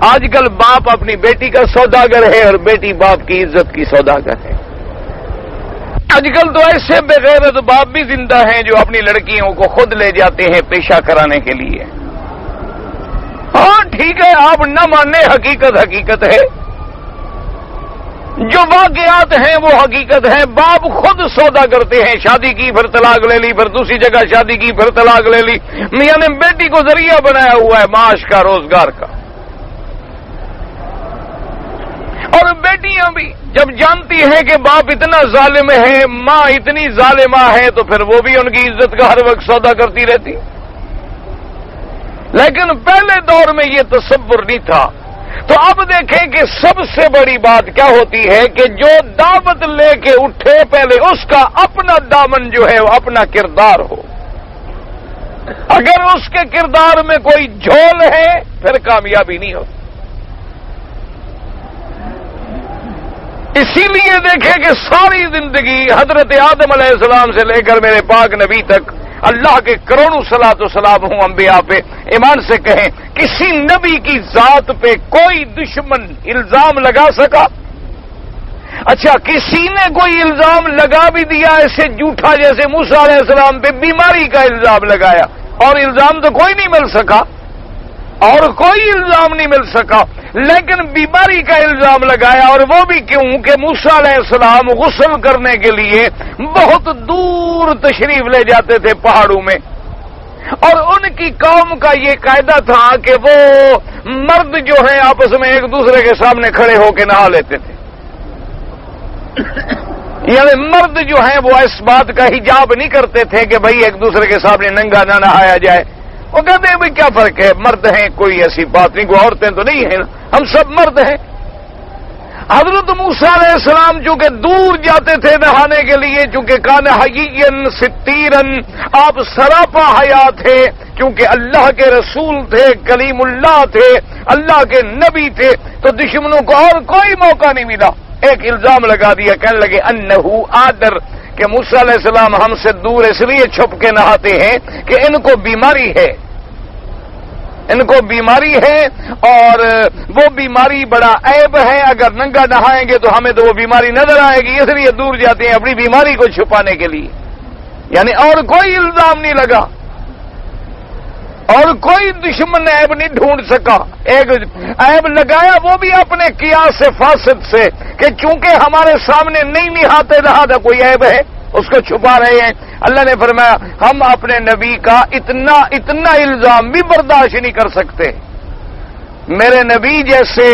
آج کل باپ اپنی بیٹی کا سوداگر ہے اور بیٹی باپ کی عزت کی سوداگر ہے. آج کل تو ایسے بغیرت باپ بھی زندہ ہیں جو اپنی لڑکیوں کو خود لے جاتے ہیں پیشہ کرانے کے لیے. ہاں ٹھیک ہے، آپ نہ ماننے، حقیقت ہے. جو واقعات ہیں وہ حقیقت ہے. باپ خود سودا کرتے ہیں، شادی کی پھر طلاق لے لی، پھر دوسری جگہ شادی کی پھر طلاق لے لی. میاں نے بیٹی کو ذریعہ بنایا ہوا ہے معاش کا، روزگار کا. اور بیٹیاں بھی جب جانتی ہیں کہ باپ اتنا ظالم ہے، ماں اتنی ظالمہ ہے، تو پھر وہ بھی ان کی عزت کا ہر وقت سودا کرتی رہتی. لیکن پہلے دور میں یہ تصور نہیں تھا. تو اب دیکھیں کہ سب سے بڑی بات کیا ہوتی ہے کہ جو دعوت لے کے اٹھے پہلے اس کا اپنا دامن جو ہے وہ اپنا کردار ہو. اگر اس کے کردار میں کوئی جھول ہے پھر کامیابی نہیں ہوتی. اسی لیے دیکھیں کہ ساری زندگی حضرت آدم علیہ السلام سے لے کر میرے پاک نبی تک اللہ کے کروڑوں صلاۃ و سلام ہوں انبیاء پہ، ایمان سے کہیں کسی نبی کی ذات پہ کوئی دشمن الزام لگا سکا؟ اچھا کسی نے کوئی الزام لگا بھی دیا ایسے جھوٹا جیسے موسیٰ علیہ السلام پہ بیماری کا الزام لگایا، اور الزام تو کوئی نہیں مل سکا، اور کوئی الزام نہیں مل سکا. لیکن بیماری کا الزام لگایا، اور وہ بھی کیوں کہ موسیٰ علیہ السلام غسل کرنے کے لیے بہت دور تشریف لے جاتے تھے پہاڑوں میں، اور ان کی قوم کا یہ قاعدہ تھا کہ وہ مرد جو ہیں آپس میں ایک دوسرے کے سامنے کھڑے ہو کے نہا لیتے تھے. یعنی مرد جو ہیں وہ اس بات کا حجاب نہیں کرتے تھے کہ بھئی ایک دوسرے کے سامنے ننگا نہ نہایا جائے. وہ کہتے ہیں بھئی کیا فرق ہے، مرد ہیں، کوئی ایسی بات نہیں، کوئی عورتیں تو نہیں ہیں، ہم سب مرد ہیں. حضرت موسیٰ علیہ السلام چونکہ دور جاتے تھے نہانے کے لیے، چونکہ کان حیین ستیرن، آپ سراپا حیا تھے، کیونکہ اللہ کے رسول تھے، کلیم اللہ تھے، اللہ کے نبی تھے، تو دشمنوں کو اور کوئی موقع نہیں ملا. ایک الزام لگا دیا، کہنے لگے انہو آدر، کہ موسیٰ علیہ السلام ہم سے دور اس لیے چھپ کے نہاتے ہیں کہ ان کو بیماری ہے، ان کو بیماری ہے، اور وہ بیماری بڑا عیب ہے. اگر ننگا نہائیں گے تو ہمیں تو وہ بیماری نظر آئے گی، اس لیے دور جاتے ہیں اپنی بیماری کو چھپانے کے لیے. یعنی اور کوئی الزام نہیں لگا، اور کوئی دشمن عیب نہیں ڈھونڈ سکا. ایک عیب لگایا وہ بھی اپنے قیاس فاسد سے کہ چونکہ ہمارے سامنے نہیں نہاتے لہذا کوئی عیب ہے، اس کو چھپا رہے ہیں. اللہ نے فرمایا ہم اپنے نبی کا اتنا الزام بھی برداشت نہیں کر سکتے. میرے نبی جیسے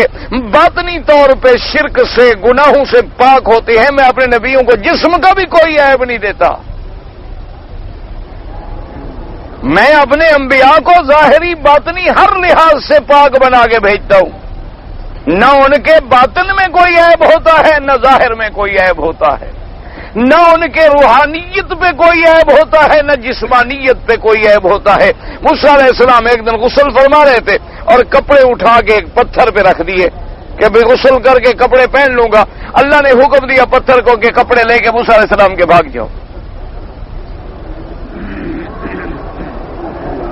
باطنی طور پہ شرک سے گناہوں سے پاک ہوتے ہیں، میں اپنے نبیوں کو جسم کا بھی کوئی عیب نہیں دیتا. میں اپنے انبیاء کو ظاہری باطنی ہر لحاظ سے پاک بنا کے بھیجتا ہوں. نہ ان کے باطن میں کوئی عیب ہوتا ہے، نہ ظاہر میں کوئی عیب ہوتا ہے، نہ ان کے روحانیت پہ کوئی عیب ہوتا ہے، نہ جسمانیت پہ کوئی عیب ہوتا ہے. موسیٰ علیہ السلام ایک دن غسل فرما رہے تھے اور کپڑے اٹھا کے ایک پتھر پہ رکھ دیے کہ بھئی غسل کر کے کپڑے پہن لوں گا. اللہ نے حکم دیا پتھر کو کہ کپڑے لے کے موسیٰ علیہ السلام کے بھاگ جاؤ.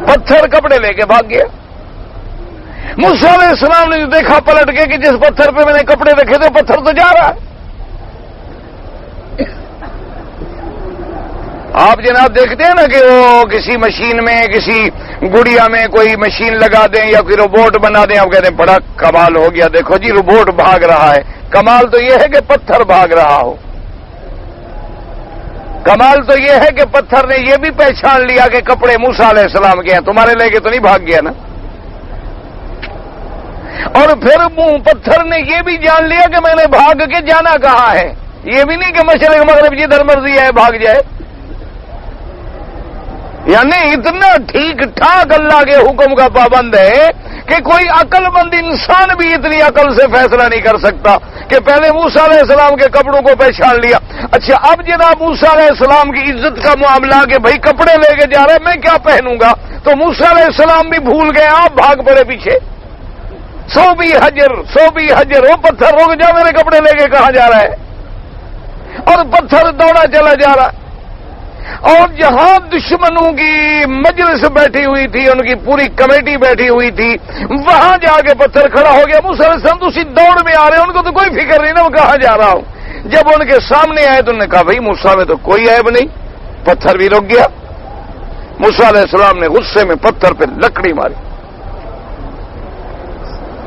پتھر کپڑے لے کے بھاگ گیا. موسیٰ علیہ السلام نے دیکھا پلٹ کے کہ جس پتھر پہ میں نے کپڑے رکھے تھے پتھر تو جا رہا ہے. آپ جناب دیکھتے ہیں نا کہ وہ کسی مشین میں کسی گڑیا میں کوئی مشین لگا دیں یا کوئی روبوٹ بنا دیں, آپ کہتے ہیں بڑا کمال ہو گیا, دیکھو جی روبوٹ بھاگ رہا ہے. کمال تو یہ ہے کہ پتھر بھاگ رہا ہو. کمال تو یہ ہے کہ پتھر نے یہ بھی پہچان لیا کہ کپڑے موسیٰ علیہ السلام کے ہیں, تمہارے لے کے تو نہیں بھاگ گیا نا. اور پھر پتھر نے یہ بھی جان لیا کہ میں نے بھاگ کے جانا کہاں ہے. یہ بھی نہیں کہ مشرق مغرب جدھر مرضی ہے بھاگ جائے. یعنی اتنا ٹھیک ٹھاک اللہ کے حکم کا پابند ہے کہ کوئی عقل مند انسان بھی اتنی عقل سے فیصلہ نہیں کر سکتا کہ پہلے موسیٰ علیہ السلام کے کپڑوں کو پہچان لیا. اچھا اب جناب موسیٰ علیہ السلام کی عزت کا معاملہ کہ بھائی کپڑے لے کے جا رہے میں کیا پہنوں گا, تو موسیٰ علیہ السلام بھی بھول گئے, آپ بھاگ پڑے پیچھے. سو بھی حجر وہ پتھر رک جا, میرے کپڑے لے کے کہاں جا رہا ہے. اور پتھر دوڑا چلا جا رہا. اور جہاں دشمنوں کی مجلس بیٹھی ہوئی تھی, ان کی پوری کمیٹی بیٹھی ہوئی تھی, وہاں جا کے پتھر کھڑا ہو گیا. موسیٰ علیہ السلام تو اسی دوڑ میں آ رہے ہیں, ان کو تو کوئی فکر نہیں نا وہ کہاں جا رہا ہوں. جب ان کے سامنے آئے تو انہوں نے کہا بھائی موسیٰ میں تو کوئی عیب نہیں. پتھر بھی رک گیا. موسیٰ علیہ السلام نے غصے میں پتھر پہ لکڑی ماری,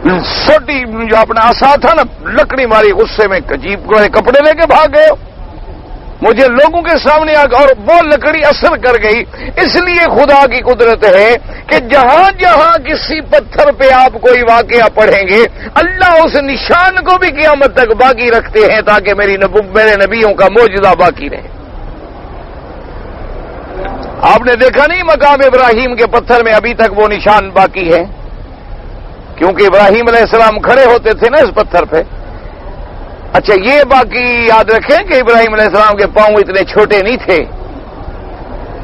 چھوٹی جو اپنا عصا تھا نا لکڑی ماری غصے میں. عجیب کپڑے لے کے بھاگ گئے مجھے لوگوں کے سامنے آ گیا. اور وہ لکڑی اثر کر گئی. اس لیے خدا کی قدرت ہے کہ جہاں جہاں کسی پتھر پہ آپ کوئی واقعہ پڑھیں گے اللہ اس نشان کو بھی قیامت تک باقی رکھتے ہیں تاکہ میرے نبیوں کا معجزہ باقی رہے. آپ نے دیکھا نہیں مقام ابراہیم کے پتھر میں ابھی تک وہ نشان باقی ہے, کیونکہ ابراہیم علیہ السلام کھڑے ہوتے تھے نا اس پتھر پہ. اچھا یہ باقی یاد رکھیں کہ ابراہیم علیہ السلام کے پاؤں اتنے چھوٹے نہیں تھے,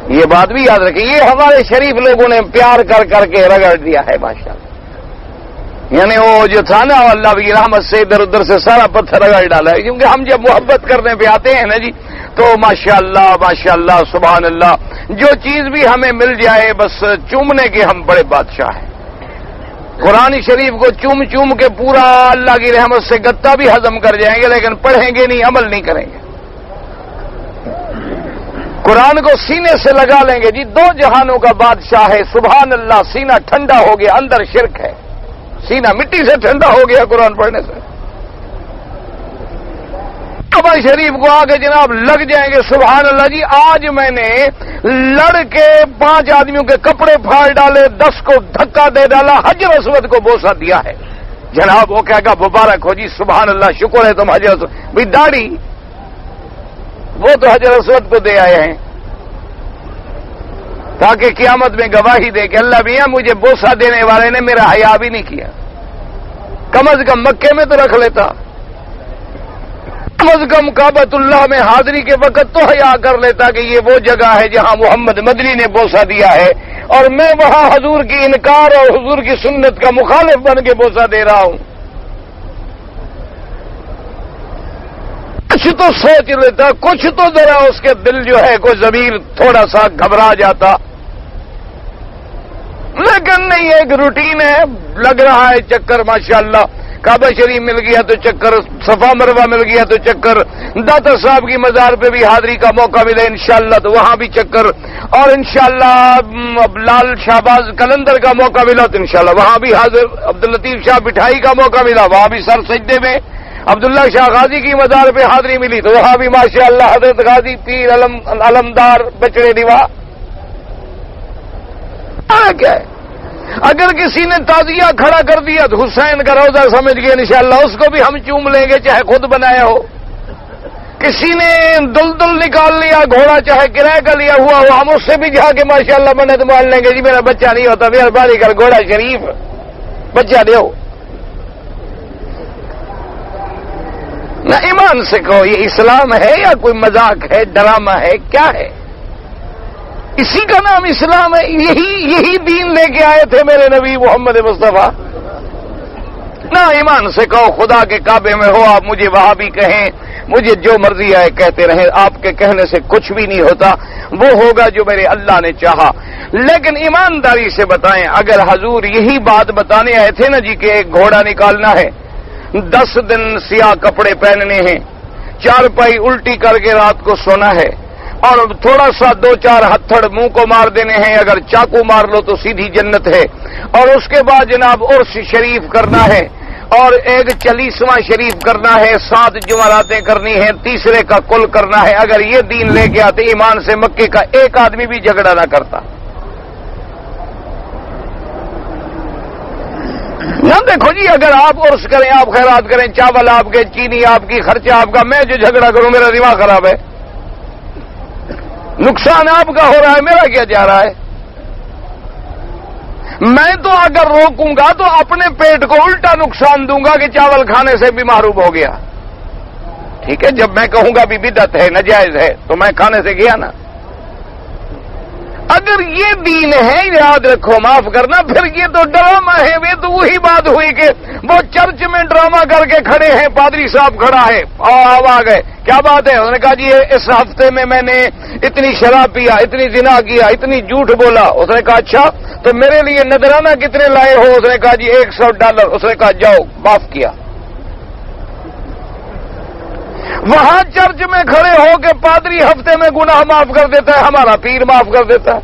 یہ بات بھی یاد رکھیں. یہ ہمارے شریف لوگوں نے پیار کر کر کے رگڑ دیا ہے ماشاءاللہ. یعنی وہ جو تھا نا اللہ کی رحمت سے ادھر ادھر سے سارا پتھر رگڑ ڈالا ہے, کیونکہ ہم جب محبت کرنے پہ آتے ہیں نا جی تو ماشاءاللہ سبحان اللہ, جو چیز بھی ہمیں مل جائے بس چومنے کے ہم بڑے بادشاہ ہیں. قرآن شریف کو چوم چوم کے پورا اللہ کی رحمت سے گتا بھی ہضم کر جائیں گے, لیکن پڑھیں گے نہیں, عمل نہیں کریں گے. قرآن کو سینے سے لگا لیں گے جی, دو جہانوں کا بادشاہ ہے سبحان اللہ. سینہ ٹھنڈا ہو گیا, اندر شرک ہے. سینہ مٹی سے ٹھنڈا ہو گیا قرآن پڑھنے سے. کعبہ شریف کو آگے جناب لگ جائیں گے سبحان اللہ جی. آج میں نے لڑ کے 5 آدمیوں کے کپڑے پھاڑ ڈالے, 10 کو دھکا دے ڈالا, حجر اسود کو بوسہ دیا ہے جناب. وہ کہے گا مبارک ہو جی سبحان اللہ, شکر ہے تم حجر اسود. بھائی داڑھی وہ تو حجر اسود کو دے آئے ہیں تاکہ قیامت میں گواہی دے کہ اللہ میاں مجھے بوسہ دینے والے نے میرا حیا بھی نہیں کیا. کم از کم مکے میں تو رکھ لیتا, کم از کم کعبۃ اللہ میں حاضری کے وقت تو حیا کر لیتا کہ یہ وہ جگہ ہے جہاں محمد مدنی نے بوسہ دیا ہے اور میں وہاں حضور کی انکار اور حضور کی سنت کا مخالف بن کے بوسہ دے رہا ہوں. کچھ تو سوچ لیتا, کچھ تو ذرا اس کے دل جو ہے کوئی ضمیر تھوڑا سا گھبرا جاتا. لیکن نہیں, ایک روٹین ہے, لگ رہا ہے چکر ماشاءاللہ. کعبہ شریف مل گیا تو چکر, صفا مروہ مل گیا تو چکر, داتا صاحب کی مزار پہ بھی حاضری کا موقع ملے انشاءاللہ تو وہاں بھی چکر, اور انشاءاللہ لال شہباز کلندر کا موقع ملا تو انشاءاللہ وہاں بھی حاضر. عبداللطیف شاہ بٹھائی کا موقع ملا, وہاں بھی سر سجدے میں. عبداللہ شاہ غازی کی مزار پہ حاضری ملی تو وہاں بھی ماشاءاللہ حضرت غازی پیر علمدار بچڑے دیوا. کیا ہے اگر کسی نے تازیہ کھڑا کر دیا تو حسین کا روزہ سمجھ گئے انشاءاللہ اس کو بھی ہم چوم لیں گے چاہے خود بنایا ہو. کسی نے دلدل نکال لیا گھوڑا چاہے کرایہ کا لیا ہوا ہو, ہم اس سے بھی جا کے ماشاءاللہ منت مان لیں گے جی میرا بچہ نہیں ہوتا مہربانی کر گھوڑا شریف بچہ دو. نہ ایمان سے کہو یہ اسلام ہے یا کوئی مذاق ہے, ڈرامہ ہے, کیا ہے؟ اسی کا نام اسلام ہے. یہی دین لے کے آئے تھے میرے نبی محمد مصطفیٰ. نہ ایمان سے کہو خدا کے کعبے میں ہو آپ مجھے وہاں بھی کہیں, مجھے جو مرضی آئے کہتے رہیں, آپ کے کہنے سے کچھ بھی نہیں ہوتا. وہ ہوگا جو میرے اللہ نے چاہا. لیکن ایمانداری سے بتائیں, اگر حضور یہی بات بتانے آئے تھے نا جی کہ ایک گھوڑا نکالنا ہے, 10 دن سیاہ کپڑے پہننے ہیں, 4 پائی الٹی کر کے رات کو سونا ہے, اور تھوڑا سا 2-4 ہتھڑ منہ کو مار دینے ہیں, اگر چاقو مار لو تو سیدھی جنت ہے, اور اس کے بعد جناب عرس شریف کرنا ہے, اور ایک 40واں شریف کرنا ہے, 7 جمعراتیں کرنی ہیں, تیسرے کا کل کرنا ہے. اگر یہ دین لے کے آتے ایمان سے مکے کا ایک آدمی بھی جھگڑا نہ کرتا. نہ دیکھو جی, اگر آپ عرس کریں, آپ خیرات کریں, چاول آپ کے, چینی آپ کی, خرچہ آپ کا, میں جو جھگڑا کروں میرا دماغ خراب ہے. نقصان آپ کا ہو رہا ہے, میرا کیا جا رہا ہے. میں تو اگر روکوں گا تو اپنے پیٹ کو الٹا نقصان دوں گا کہ چاول کھانے سے بھی محروم ہو گیا. ٹھیک ہے, جب میں کہوں گا بھی بدعت ہے, ناجائز ہے, تو میں کھانے سے گیا نا. اگر یہ دین ہے, یاد رکھو, معاف کرنا, پھر یہ تو ڈرامہ ہے. وہ تو وہی بات ہوئی کہ وہ چرچ میں ڈرامہ کر کے کھڑے ہیں, پادری صاحب کھڑا ہے, اور آ گئے, کیا بات ہے. انہوں نے کہا جی اس ہفتے میں نے اتنی شراب پیا, اتنی زنا کیا, اتنی جھوٹ بولا. اس نے کہا اچھا تو میرے لیے نذرانہ کتنے لائے ہو. اس نے کہا جی $100. اس نے کہا جاؤ, معاف کیا. وہاں چرچ میں کھڑے ہو کے پادری ہفتے میں گناہ معاف کر دیتا ہے, ہمارا پیر معاف کر دیتا ہے.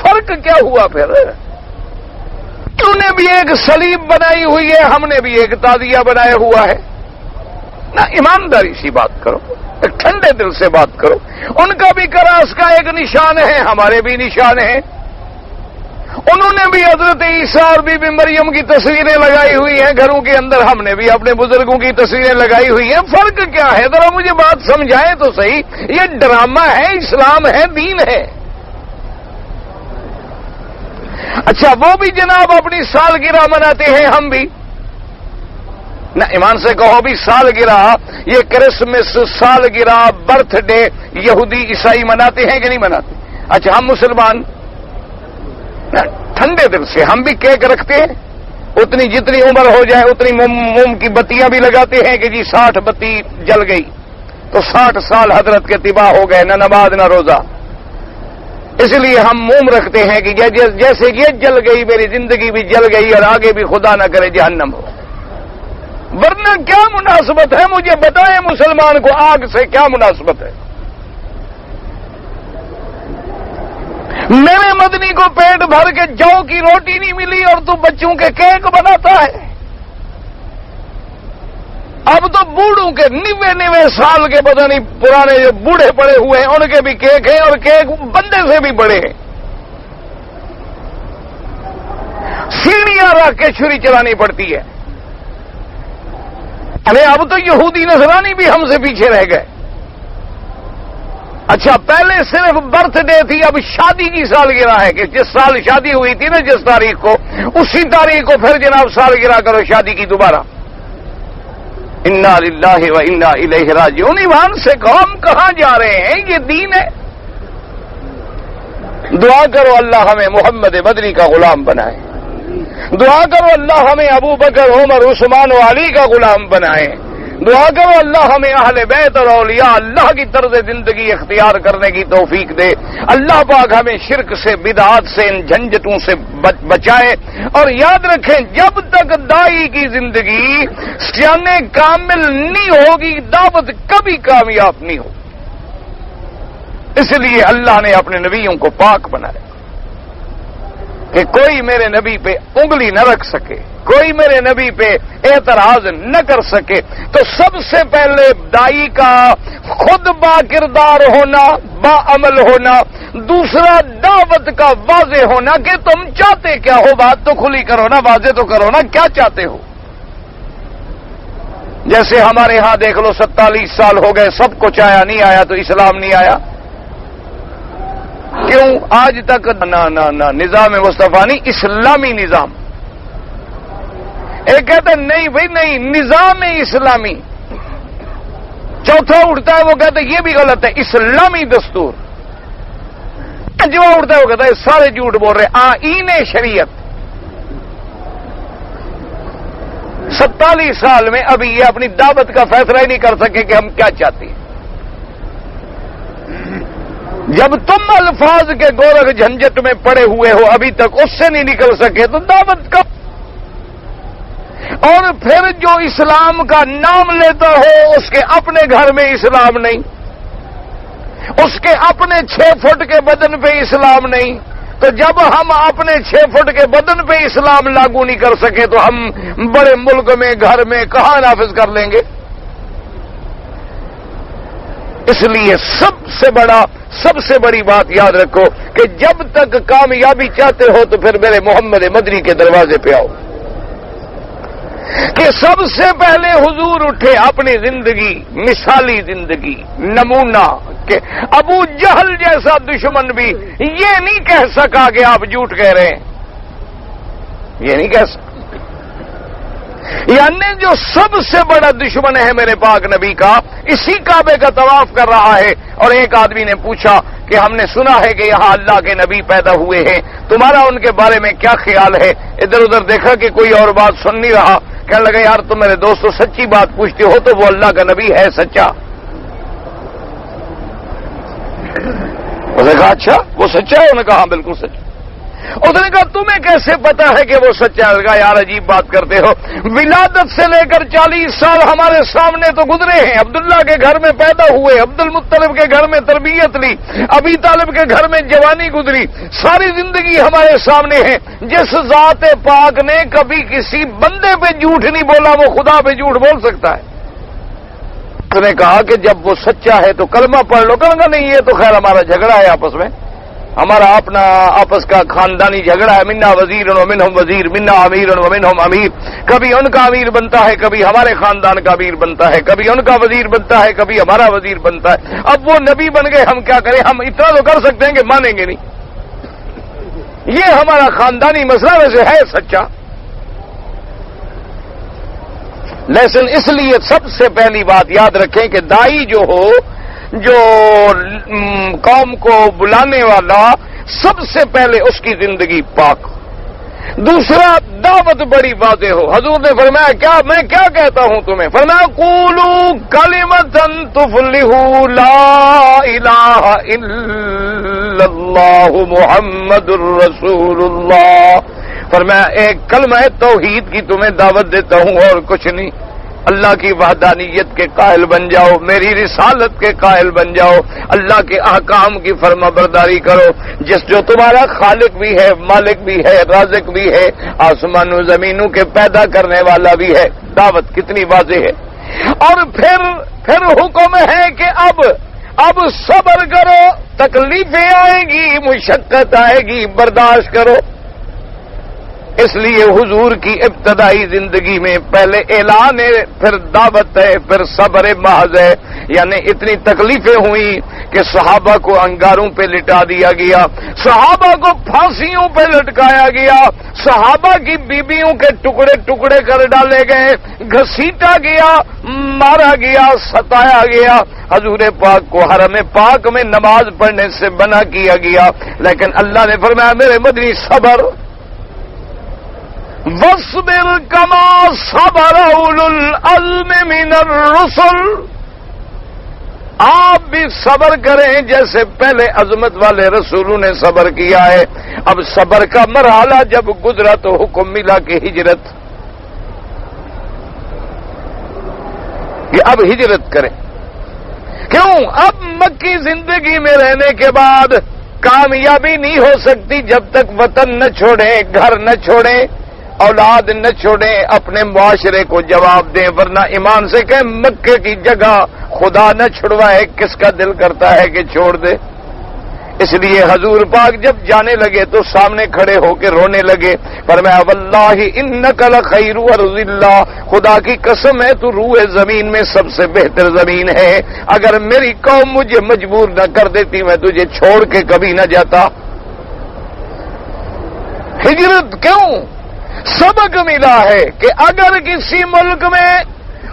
فرق کیا ہوا پھر؟ انہوں نے بھی ایک صلیب بنائی ہوئی ہے, ہم نے بھی ایک تعزیہ بنایا ہوا ہے. نہ ایمانداری سی بات کرو, ایک ٹھنڈے دل سے بات کرو. ان کا بھی کراس کا ایک نشان ہے, ہمارے بھی نشان ہیں. انہوں نے بھی حضرت عیسیٰ اور بی بی مریم کی تصویریں لگائی ہوئی ہیں گھروں کے اندر, ہم نے بھی اپنے بزرگوں کی تصویریں لگائی ہوئی ہیں. فرق کیا ہے؟ ذرا مجھے بات سمجھائیں تو صحیح. یہ ڈرامہ ہے, اسلام ہے, دین ہے. اچھا, وہ بھی جناب اپنی سالگرہ مناتے ہیں, ہم بھی. نہ ایمان سے کہو بھی سالگرہ, یہ کرسمس, سالگرہ, برتھ ڈے یہودی عیسائی مناتے ہیں کہ نہیں مناتے؟ اچھا, ہم مسلمان ٹھنڈے دل سے ہم بھی کیک رکھتے ہیں, اتنی جتنی عمر ہو جائے اتنی موم کی بتیاں بھی لگاتے ہیں کہ جی 60 بتی جل گئی تو 60 سال حضرت کے تباہ ہو گئے, نہ نماز نہ روزہ. اس لیے ہم موم رکھتے ہیں کہ جیسے یہ جل گئی میری زندگی بھی جل گئی, اور آگے بھی خدا نہ کرے جہنم ہو. ورنہ کیا مناسبت ہے؟ مجھے بتائیں, مسلمان کو آگ سے کیا مناسبت ہے؟ میرے مدنی کو پیٹ بھر کے جو کی روٹی نہیں ملی اور تو بچوں کے کیک بناتا ہے. اب تو بوڑھوں کے 90 سال کے پتہ نہیں پرانے جو بوڑھے پڑے ہوئے ہیں ان کے بھی کیک ہیں, اور کیک بندے سے بھی بڑے ہیں. سیڑھیاں رکھ کے چھری چلانی پڑتی ہے. ارے اب تو یہودی نصرانی بھی ہم سے پیچھے رہ گئے. اچھا, پہلے صرف برتھ ڈے تھی, اب شادی کی سالگرہ ہے کہ جس سال شادی ہوئی تھی نا, جس تاریخ کو, اسی تاریخ کو پھر جناب سالگرہ کرو شادی کی دوبارہ. انا للہ و انا الیہ راجعون. ایمان سے کہو, ہم کہاں جا رہے ہیں؟ یہ دین ہے. دعا کرو اللہ ہمیں محمد مدنی کا غلام بنائے. دعا کرو اللہ ہمیں ابو بکر, عمر, عثمان و علی کا غلام بنائے. دعا کرو اللہ ہمیں اہل بیت اور اولیاء اللہ کی طرز زندگی اختیار کرنے کی توفیق دے. اللہ پاک ہمیں شرک سے, بدعات سے, ان جھنجھٹوں سے بچائے. اور یاد رکھیں, جب تک دائی کی زندگی سیانے کامل نہیں ہوگی, دعوت کبھی کامیاب نہیں ہو. اس لیے اللہ نے اپنے نبیوں کو پاک بنایا کہ کوئی میرے نبی پہ انگلی نہ رکھ سکے, کوئی میرے نبی پہ اعتراض نہ کر سکے. تو سب سے پہلے دائی کا خود با کردار ہونا, با عمل ہونا. دوسرا دعوت کا واضح ہونا کہ تم چاہتے کیا ہو. بات تو کھلی کرو نا, واضح تو کرو نا, کیا چاہتے ہو. جیسے ہمارے ہاں دیکھ لو 47 سال ہو گئے, سب کچھ آیا, نہیں آیا تو اسلام نہیں آیا. کیوں آج تک نہ نظام مصطفیٰ نہیں, اسلامی نظام. ایک کہتے ہیں نہیں بھائی نہیں, نظام اسلامی. چوتھا اٹھتا ہے وہ کہتے ہیں یہ بھی غلط ہے, اسلامی دستور. جواب اٹھتا ہے وہ کہتا ہے سارے جھوٹ بول رہے آئین شریعت 47 سال میں ابھی یہ اپنی دعوت کا فیصلہ ہی نہیں کر سکے کہ ہم کیا چاہتے ہیں. جب تم الفاظ کے گورکھ جھنجٹ میں پڑے ہوئے ہو ابھی تک اس سے نہیں نکل سکے تو دعوت کا. اور پھر جو اسلام کا نام لیتا ہو اس کے اپنے گھر میں اسلام نہیں, اس کے اپنے 6 فٹ کے بدن پہ اسلام نہیں, تو جب ہم اپنے 6 فٹ کے بدن پہ اسلام لاگو نہیں کر سکے تو ہم بڑے ملک میں گھر میں کہاں نافذ کر لیں گے؟ اس لیے سب سے بڑی بات یاد رکھو کہ جب تک کامیابی چاہتے ہو تو پھر میرے محمد مدنی کے دروازے پہ آؤ کہ سب سے پہلے حضور اٹھے اپنی زندگی, مثالی زندگی, نمونہ کہ ابو جہل جیسا دشمن بھی یہ نہیں کہہ سکا کہ آپ جھوٹ کہہ رہے ہیں, یہ نہیں کہہ سکا. یعنی جو سب سے بڑا دشمن ہے میرے پاک نبی کا, اسی کعبے کا طواف کر رہا ہے. اور ایک آدمی نے پوچھا کہ ہم نے سنا ہے کہ یہاں اللہ کے نبی پیدا ہوئے ہیں, تمہارا ان کے بارے میں کیا خیال ہے؟ ادھر ادھر دیکھا کہ کوئی اور بات سن نہیں رہا, کہنے لگا یار تم میرے دوستو سچی بات پوچھتے ہو تو وہ اللہ کا نبی ہے سچا؟ اس نے کہا اچھا وہ سچا ہے؟ انہوں نے کہا ہاں بالکل سچا. اس نے کہا تمہیں کیسے پتا ہے کہ وہ سچا ہے؟ کہا یار عجیب بات کرتے ہو, ولادت سے لے کر 40 سال ہمارے سامنے تو گزرے ہیں. عبداللہ کے گھر میں پیدا ہوئے, عبد المطلب کے گھر میں تربیت لی, ابی طالب کے گھر میں جوانی گزری, ساری زندگی ہمارے سامنے ہے. جس ذات پاک نے کبھی کسی بندے پہ جھوٹ نہیں بولا وہ خدا پہ جھوٹ بول سکتا ہے. اس نے کہا کہ جب وہ سچا ہے تو کلمہ پڑھ لو. کہا نہیں یہ تو خیر ہمارا جھگڑا ہے آپس میں, ہمارا اپنا آپس کا خاندانی جھگڑا ہے. منا وزیر و منہم وزیر, منا امیر و منہم امیر. کبھی ان کا امیر بنتا ہے, کبھی ہمارے خاندان کا امیر بنتا ہے, کبھی ان کا وزیر بنتا ہے, کبھی ہمارا وزیر بنتا ہے. اب وہ نبی بن گئے, ہم کیا کریں؟ ہم اتنا تو کر سکتے ہیں کہ مانیں گے نہیں. یہ ہمارا خاندانی مسئلہ ویسے ہے سچا, لیکن اس لیے سب سے پہلی بات یاد رکھیں کہ دائی جو ہو, جو قوم کو بلانے والا, سب سے پہلے اس کی زندگی پاک. دوسرا دعوت بڑی واضح ہو. حضور نے فرمایا کیا میں کیا کہتا ہوں تمہیں؟ فرمایا قولوا کلمۃ تفلحوا لا الہ الا اللہ محمد الرسول اللہ. فرمایا ایک کلمہ توحید کی تمہیں دعوت دیتا ہوں اور کچھ نہیں. اللہ کی وحدانیت کے قائل بن جاؤ, میری رسالت کے قائل بن جاؤ, اللہ کے احکام کی فرما برداری کرو. جس جو تمہارا خالق بھی ہے, مالک بھی ہے, رازق بھی ہے, آسمان و زمینوں کے پیدا کرنے والا بھی ہے. دعوت کتنی واضح ہے. اور پھر حکم ہے کہ اب صبر کرو, تکلیفیں آئیں گی, مشقت آئے گی, برداشت کرو. اس لیے حضور کی ابتدائی زندگی میں پہلے اعلان ہے, پھر دعوت ہے, پھر صبر محض ہے. یعنی اتنی تکلیفیں ہوئیں کہ صحابہ کو انگاروں پہ لٹا دیا گیا, صحابہ کو پھانسیوں پہ لٹکایا گیا, صحابہ کی بیویوں کے ٹکڑے ٹکڑے کر ڈالے گئے, گھسیٹا گیا, مارا گیا, ستایا گیا. حضور پاک کو حرم پاک میں نماز پڑھنے سے منع کیا گیا, لیکن اللہ نے فرمایا میرے مدنی صبر, وَاصْبِرْ كَمَا صَبَرَ أُولُو الْعَزْمِ مِنَ الرُّسُلِ. آپ بھی صبر کریں جیسے پہلے عظمت والے رسولوں نے صبر کیا ہے. اب صبر کا مرحلہ جب گزرا تو حکم ملا کہ ہجرت, کہ اب ہجرت کریں. کیوں؟ اب مکی زندگی میں رہنے کے بعد کامیابی نہیں ہو سکتی جب تک وطن نہ چھوڑیں, گھر نہ چھوڑیں, اولاد نہ چھوڑیں, اپنے معاشرے کو جواب دیں. ورنہ ایمان سے کہ مکے کی جگہ خدا نہ چھڑوائے, کس کا دل کرتا ہے کہ چھوڑ دے. اس لیے حضور پاک جب جانے لگے تو سامنے کھڑے ہو کے رونے لگے. فرمایا واللہ انک لخیر ارض اللہ, خدا کی قسم ہے تو روح زمین میں سب سے بہتر زمین ہے. اگر میری قوم مجھے مجبور نہ کر دیتی میں تجھے چھوڑ کے کبھی نہ جاتا. ہجرت کیوں؟ سبق ملا ہے کہ اگر کسی ملک میں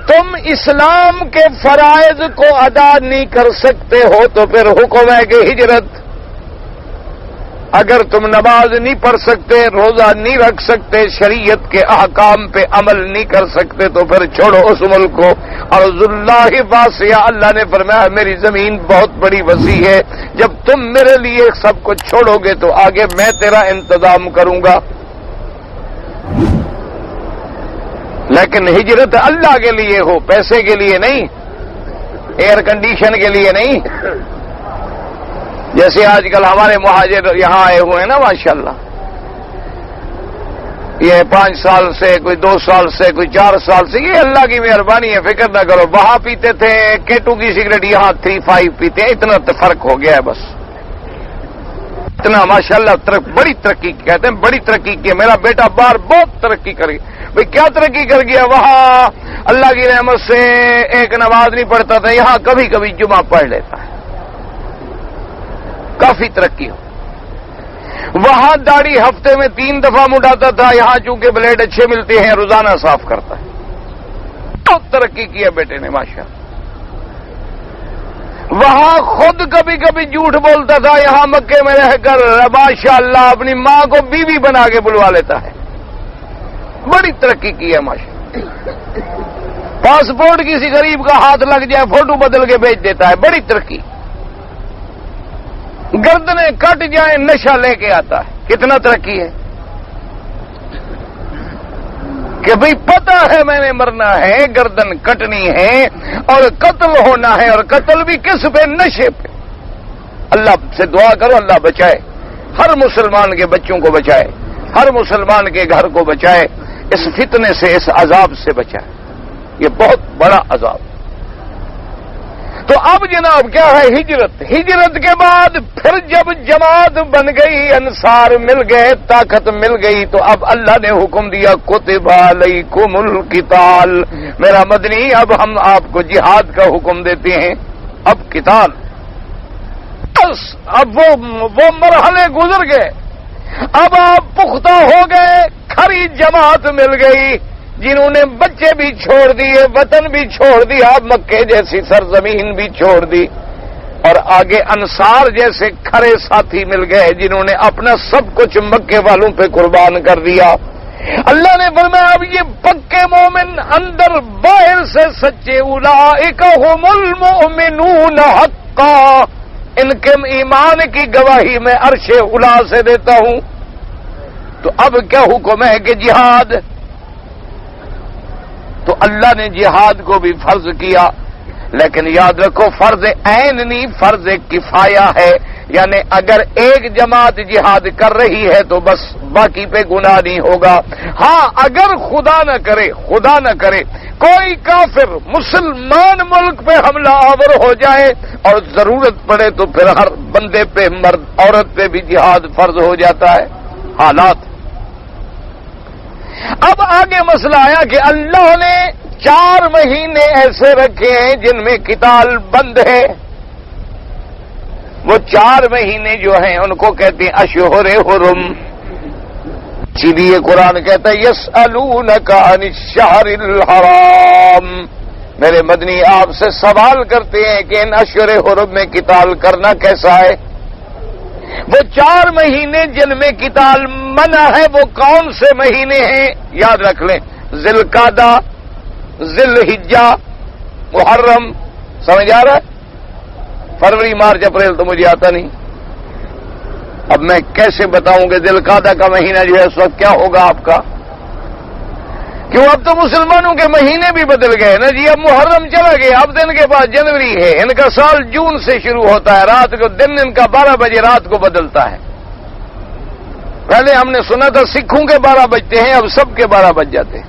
تم اسلام کے فرائض کو ادا نہیں کر سکتے ہو تو پھر حکم ہے کہ ہجرت. اگر تم نماز نہیں پڑھ سکتے، روزہ نہیں رکھ سکتے، شریعت کے احکام پہ عمل نہیں کر سکتے تو پھر چھوڑو اس ملک کو۔ ارض اللہ واسعہ، اللہ نے فرمایا میری زمین بہت بڑی وسیع ہے، جب تم میرے لیے سب کچھ چھوڑو گے تو آگے میں تیرا انتظام کروں گا۔ لیکن ہجرت اللہ کے لیے ہو، پیسے کے لیے نہیں، ایئر کنڈیشن کے لیے نہیں۔ جیسے آج کل ہمارے مہاجر یہاں آئے ہوئے ہیں نا ماشاءاللہ، یہ 5 سال سے، کوئی 2 سال سے، کوئی 4 سال سے، یہ اللہ کی مہربانی ہے، فکر نہ کرو۔ وہاں پیتے تھے K2 کی سگریٹ، یہاں 3-5 پیتے ہیں، اتنا فرق ہو گیا ہے بس، اتنا ماشاءاللہ بڑی ترقی کہتے ہیں، بڑی ترقی کی ہے۔ میرا بیٹا باہر بہت ترقی کر گیا۔ بھئی کیا ترقی کر گیا؟ وہاں اللہ کی رحمت سے ایک نماز نہیں پڑھتا تھا، یہاں کبھی کبھی جمعہ پڑھ لیتا ہے، کافی ترقی ہو۔ وہاں داڑھی ہفتے میں 3 دفعہ مڈاتا تھا، یہاں چونکہ بلیڈ اچھے ملتے ہیں روزانہ صاف کرتا ہے۔ بہت ترقی کیا بیٹے نے ماشاءاللہ۔ وہاں خود کبھی کبھی جھوٹ بولتا تھا، یہاں مکے میں رہ کر ماشاءاللہ اپنی ماں کو بیوی بنا کے بلوا لیتا ہے۔ بڑی ترقی کی ہے ماشاءاللہ۔ پاسپورٹ کسی غریب کا ہاتھ لگ جائے فوٹو بدل کے بھیج دیتا ہے، بڑی ترقی۔ گردنیں کٹ جائیں نشہ لے کے آتا ہے، کتنا ترقی ہے کہ بھئی پتہ ہے میں نے مرنا ہے، گردن کٹنی ہے اور قتل ہونا ہے، اور قتل بھی کس پہ؟ نشے پہ۔ اللہ سے دعا کرو اللہ بچائے، ہر مسلمان کے بچوں کو بچائے، ہر مسلمان کے گھر کو بچائے، اس فتنے سے، اس عذاب سے بچائے، یہ بہت بڑا عذاب۔ تو اب جناب کیا ہے؟ ہجرت۔ ہجرت کے بعد پھر جب جماعت بن گئی، انصار مل گئے، طاقت مل گئی، تو اب اللہ نے حکم دیا کتب علیکم القتال، میرا مدنی اب ہم آپ کو جہاد کا حکم دیتے ہیں، اب قتال۔ بس اب وہ مرحلے گزر گئے، اب آپ پختہ ہو گئے، کھری جماعت مل گئی، جنہوں نے بچے بھی چھوڑ دیے، وطن بھی چھوڑ دیا، مکے جیسی سرزمین بھی چھوڑ دی، اور آگے انصار جیسے کھڑے ساتھی مل گئے جنہوں نے اپنا سب کچھ مکے والوں پہ قربان کر دیا۔ اللہ نے فرمایا اب یہ پکے مومن اندر باہر سے سچے، اولئک ھم المؤمنون حقا، ان کے ایمان کی گواہی میں عرش اولا سے دیتا ہوں۔ تو اب کیا حکم ہے کہ جہاد؟ تو اللہ نے جہاد کو بھی فرض کیا، لیکن یاد رکھو فرض عین نہیں، فرض کفایہ ہے، یعنی اگر ایک جماعت جہاد کر رہی ہے تو بس باقی پہ گناہ نہیں ہوگا۔ ہاں اگر خدا نہ کرے کوئی کافر مسلمان ملک پہ حملہ آور ہو جائے اور ضرورت پڑے تو پھر ہر بندے پہ، مرد عورت پہ بھی جہاد فرض ہو جاتا ہے، حالات۔ اب آگے مسئلہ آیا کہ اللہ نے 4 مہینے ایسے رکھے ہیں جن میں قتال بند ہے۔ وہ 4 مہینے جو ہیں ان کو کہتے ہیں اشہر حرم، اسی لیے قرآن کہتا ہے یسألونک عن الشہر الحرام، میرے مدنی آپ سے سوال کرتے ہیں کہ ان اشہر حرم میں قتال کرنا کیسا ہے۔ وہ 4 مہینے جن میں قتال منع ہے وہ کون سے مہینے ہیں؟ یاد رکھ لیں، ذی القعدہ، ذی الحجہ، محرم، سمجھ آ رہا ہے؟ فروری، مارچ، اپریل تو مجھے آتا نہیں، اب میں کیسے بتاؤں کہ ذی القعدہ کا مہینہ جو ہے اس وقت کیا ہوگا آپ کا؟ کیوں اب تو مسلمانوں کے مہینے بھی بدل گئے نا جی، اب محرم چلا گیا، اب دن کے بعد جنوری ہے، ان کا سال جون سے شروع ہوتا ہے، رات کو دن ان کا 12 بجے رات کو بدلتا ہے۔ پہلے ہم نے سنا تھا سکھوں کے 12 بجتے ہیں، اب سب کے 12 بج جاتے ہیں۔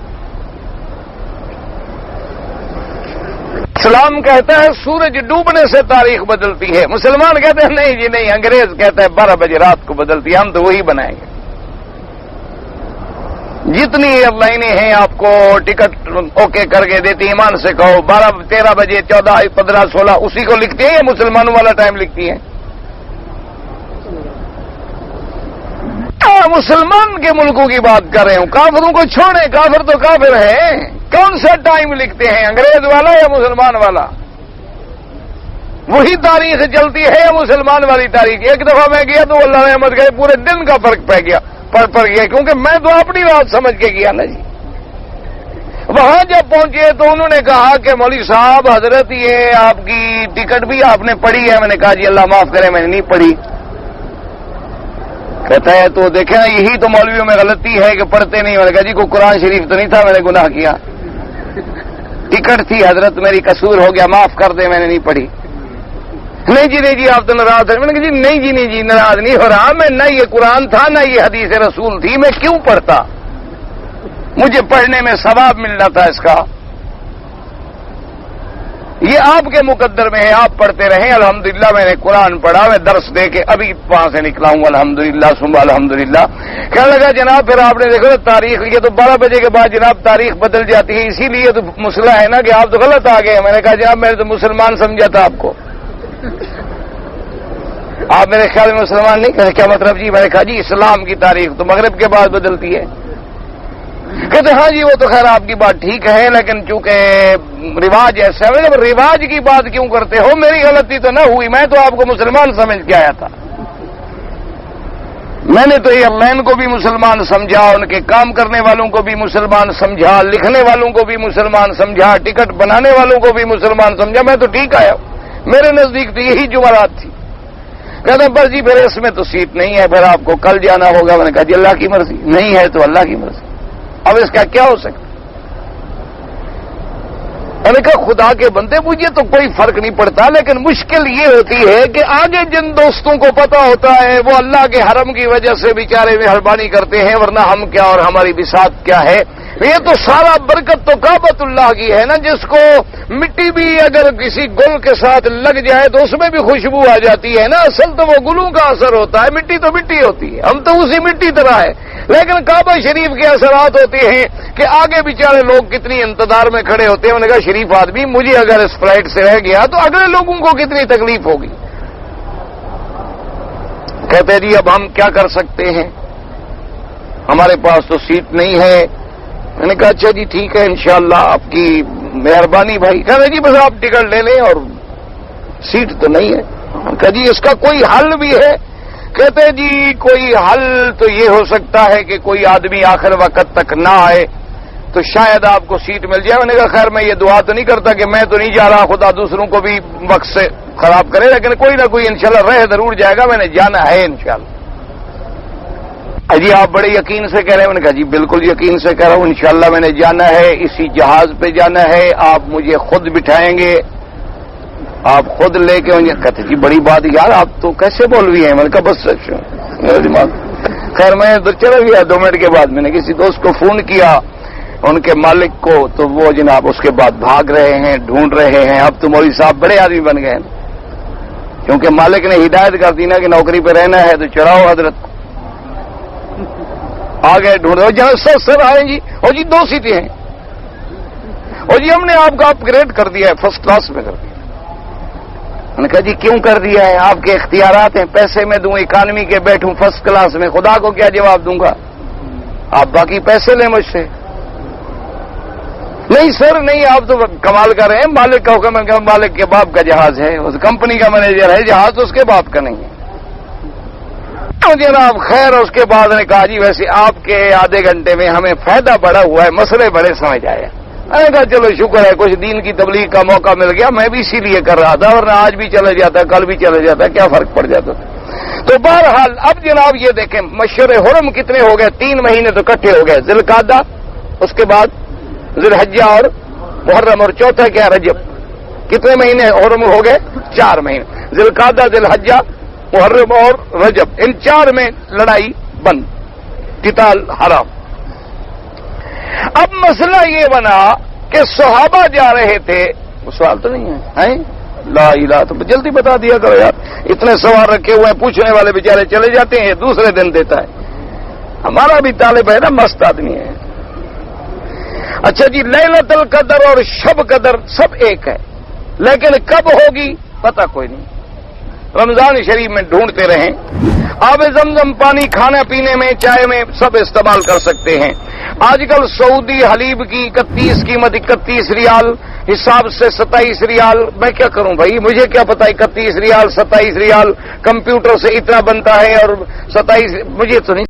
اسلام کہتا ہے سورج ڈوبنے سے تاریخ بدلتی ہے، مسلمان کہتے ہیں نہیں جی نہیں، انگریز کہتا ہے 12 بجے رات کو بدلتی ہے، ہم تو وہی بنائیں گے۔ جتنی ایئر لائنیں ہیں آپ کو ٹکٹ اوکے کر کے دیتی، ایمان سے کہو 12 13 بجے 14 15 16 اسی کو لکھتی ہیں یا مسلمانوں والا ٹائم لکھتی ہیں؟ مسلمان کے ملکوں کی بات کر رہے ہوں، کافروں کو چھوڑیں، کافر تو کافر ہیں، کون سا ٹائم لکھتے ہیں، انگریز والا یا مسلمان والا؟ وہی تاریخ چلتی ہے یا مسلمان والی تاریخ؟ ایک دفعہ میں گیا تو اللہ رحمت گئے پورے دن کا فرق پڑ گیا کیونکہ میں تو اپنی بات سمجھ کے گیا نا جی۔ وہاں جب پہنچے تو انہوں نے کہا کہ مولوی صاحب حضرت یہ آپ کی ٹکٹ بھی آپ نے پڑھی ہے؟ میں نے کہا جی اللہ معاف کرے میں نے نہیں پڑھی۔ کہتا ہے تو دیکھیں یہی تو مولویوں میں غلطی ہے کہ پڑھتے نہیں۔ میں نے کہا جی کوئی قرآن شریف تو نہیں تھا، میں نے گناہ کیا؟ ٹکٹ تھی حضرت، میری قصور ہو گیا، معاف کر دیں میں نے نہیں پڑھی۔ نہیں جی آپ تو ناراض ہیں۔ میں نے کہا جی نہیں جی ناراض نہیں ہو رہا میں، نہ یہ قرآن تھا نہ یہ حدیث رسول تھی، میں کیوں پڑھتا؟ مجھے پڑھنے میں ثواب ملنا تھا اس کا۔ یہ آپ کے مقدر میں ہے، آپ پڑھتے رہیں۔ الحمدللہ میں نے قرآن پڑھا، میں درس دے کے ابھی وہاں سے نکلا ہوں الحمدللہ ثم الحمدللہ۔ کہنے لگا جناب پھر آپ نے دیکھو تاریخ، یہ تو 12 بجے کے بعد جناب تاریخ بدل جاتی ہے، اسی لیے تو مسئلہ ہے نا کہ آپ تو غلط آ گئے۔ میں نے کہا جناب میں نے تو مسلمان سمجھا تھا آپ کو، آپ میرے خیال میں مسلمان نہیں۔ کہتے کیا مطلب جی؟ میں نے کہا جی اسلام کی تاریخ تو مغرب کے بعد بدلتی ہے۔ کہتے ہاں جی وہ تو خیر آپ کی بات ٹھیک ہے لیکن چونکہ رواج ایسا ہے۔ جب رواج کی بات کیوں کرتے ہو؟ میری غلطی تو نہ ہوئی، میں تو آپ کو مسلمان سمجھ کے آیا تھا۔ میں نے تو ایئر لائن کو بھی مسلمان سمجھا، ان کے کام کرنے والوں کو بھی مسلمان سمجھا، لکھنے والوں کو بھی مسلمان سمجھا، ٹکٹ بنانے والوں کو بھی مسلمان سمجھا، میں تو ٹھیک آیا ہوں۔ میرے نزدیک تو یہی جمعرات تھی۔ کہتے ہیں بس جی پھر اس میں تو سیٹ نہیں ہے، پھر آپ کو کل جانا ہوگا۔ میں نے کہا جی اللہ کی مرضی، نہیں ہے تو اللہ کی مرضی، اب اس کا کیا ہو سکتا؟ میں نے کہا خدا کے بندے مجھے تو کوئی فرق نہیں پڑتا، لیکن مشکل یہ ہوتی ہے کہ آگے جن دوستوں کو پتا ہوتا ہے وہ اللہ کے حرم کی وجہ سے بیچارے مہربانی کرتے ہیں، ورنہ ہم کیا اور ہماری بساط کیا ہے؟ یہ تو سارا برکت تو کعبۃ اللہ کی ہے نا، جس کو مٹی بھی اگر کسی گل کے ساتھ لگ جائے تو اس میں بھی خوشبو آ جاتی ہے نا۔ اصل تو وہ گلوں کا اثر ہوتا ہے، مٹی تو مٹی ہوتی ہے، ہم تو اسی مٹی طرح ہے۔ لیکن کعبہ شریف کے اثرات ہوتے ہیں کہ آگے بیچارے لوگ کتنی انتظار میں کھڑے ہوتے ہیں۔ انہوں نے کہا شریف آدمی مجھے اگر اس فلائٹ سے رہ گیا تو اگلے لوگوں کو کتنی تکلیف ہوگی۔ کہتے جی اب ہم کیا کر سکتے ہیں، ہمارے پاس تو سیٹ نہیں ہے۔ میں نے کہا اچھا جی ٹھیک ہے انشاءاللہ آپ کی مہربانی بھائی۔ کہتے جی بس آپ ٹکٹ لے لیں اور سیٹ تو نہیں ہے۔ کہا جی اس کا کوئی حل بھی ہے؟ کہتے جی کوئی حل تو یہ ہو سکتا ہے کہ کوئی آدمی آخر وقت تک نہ آئے تو شاید آپ کو سیٹ مل جائے۔ میں نے کہا خیر میں یہ دعا تو نہیں کرتا کہ میں تو نہیں جا رہا، خدا دوسروں کو بھی وقت سے خراب کرے، لیکن کوئی نہ کوئی انشاءاللہ رہ ضرور جائے گا، میں نے جانا ہے انشاءاللہ۔ جی آپ بڑے یقین سے کہہ رہے ہیں؟ میں نے کہا جی بالکل یقین سے کہہ رہا ہوں، انشاءاللہ میں نے جانا ہے، اسی جہاز پہ جانا ہے، آپ مجھے خود بٹھائیں گے، آپ خود لے کے ہوں گے۔ کہتے جی بڑی بات یار آپ تو کیسے بولوی ہیں؟ میں نے کہا بس میرا دماغ خیر میں ادھر چلا گیا۔ 2 منٹ کے بعد میں نے کسی دوست کو فون کیا ان کے مالک کو، تو وہ جناب اس کے بعد بھاگ رہے ہیں، ڈھونڈ رہے ہیں۔ اب تو مولوی صاحب بڑے آدمی بن گئے کیونکہ مالک نے ہدایت کر دی نا کہ نوکری پہ رہنا ہے تو چڑھاؤ حضرت کو۔ آگے ڈھونڈ رہے جہاں سر آئے جی، اور جی 2 سیٹیں ہیں، اور جی ہم نے آپ کا اپ گریڈ کر دیا ہے، فرسٹ کلاس میں کر دیا۔ میں نے کہا جی کیوں کر دیا ہے؟ آپ کے اختیارات ہیں، پیسے میں دوں اکانومی کے بیٹھوں فرسٹ کلاس میں، خدا کو کیا جواب دوں گا؟ آپ باقی پیسے لیں مجھ سے۔ نہیں سر نہیں، آپ تو کمال کر رہے ہیں، مالک کا حکم ہے، مالک کے باپ کا جہاز ہے، اس کمپنی کا مینیجر ہے، جہاز اس کے باپ کا نہیں ہے جناب۔ خیر اس کے بعد نے کہا جی ویسے آپ کے آدھے گھنٹے میں ہمیں فائدہ بڑا ہوا ہے، مسئلے بڑے سمجھ آئے۔ میں نے کہا چلو شکر ہے کچھ دین کی تبلیغ کا موقع مل گیا، میں بھی اسی لیے کر رہا تھا، ورنہ آج بھی چلے جاتا کل بھی چلے جاتا، کیا فرق پڑ جاتا تھا۔ تو بہرحال اب جناب یہ دیکھیں مشہور حرم کتنے ہو گئے؟ 3 مہینے تو اکٹھے ہو گئے، ذی القعدہ، اس کے بعد ذی الحجہ اور محرم، اور چوتھا کیا رجب۔ کتنے مہینے حرم ہو گئے؟ 4 مہینے، ذی القعدہ ذی الحجہ محرم اور رجب، ان 4 میں لڑائی بند، قتال حرام۔ اب مسئلہ یہ بنا کہ صحابہ جا رہے تھے، سوال تو نہیں ہے لا الہ، تو جلدی بتا دیا کرو یار، اتنے سوال رکھے ہوئے ہیں، پوچھنے والے بیچارے چلے جاتے ہیں، دوسرے دن دیتا ہے۔ ہمارا بھی طالب ہے نا، مست آدمی ہے۔ اچھا جی لیلۃ القدر اور شب قدر سب ایک ہے، لیکن کب ہوگی پتہ کوئی نہیں۔ رمضان شریف میں ڈھونڈتے رہیں، آب زمزم پانی کھانے پینے میں چائے میں سب استعمال کر سکتے ہیں۔ آج کل سعودی حلیب کی 31 قیمت 31 ریال، حساب سے 27 ریال. میں کیا کروں بھائی، مجھے کیا پتا 31 ریال 27 ریال کمپیوٹر سے اتنا بنتا ہے اور 27، مجھے تو نہیں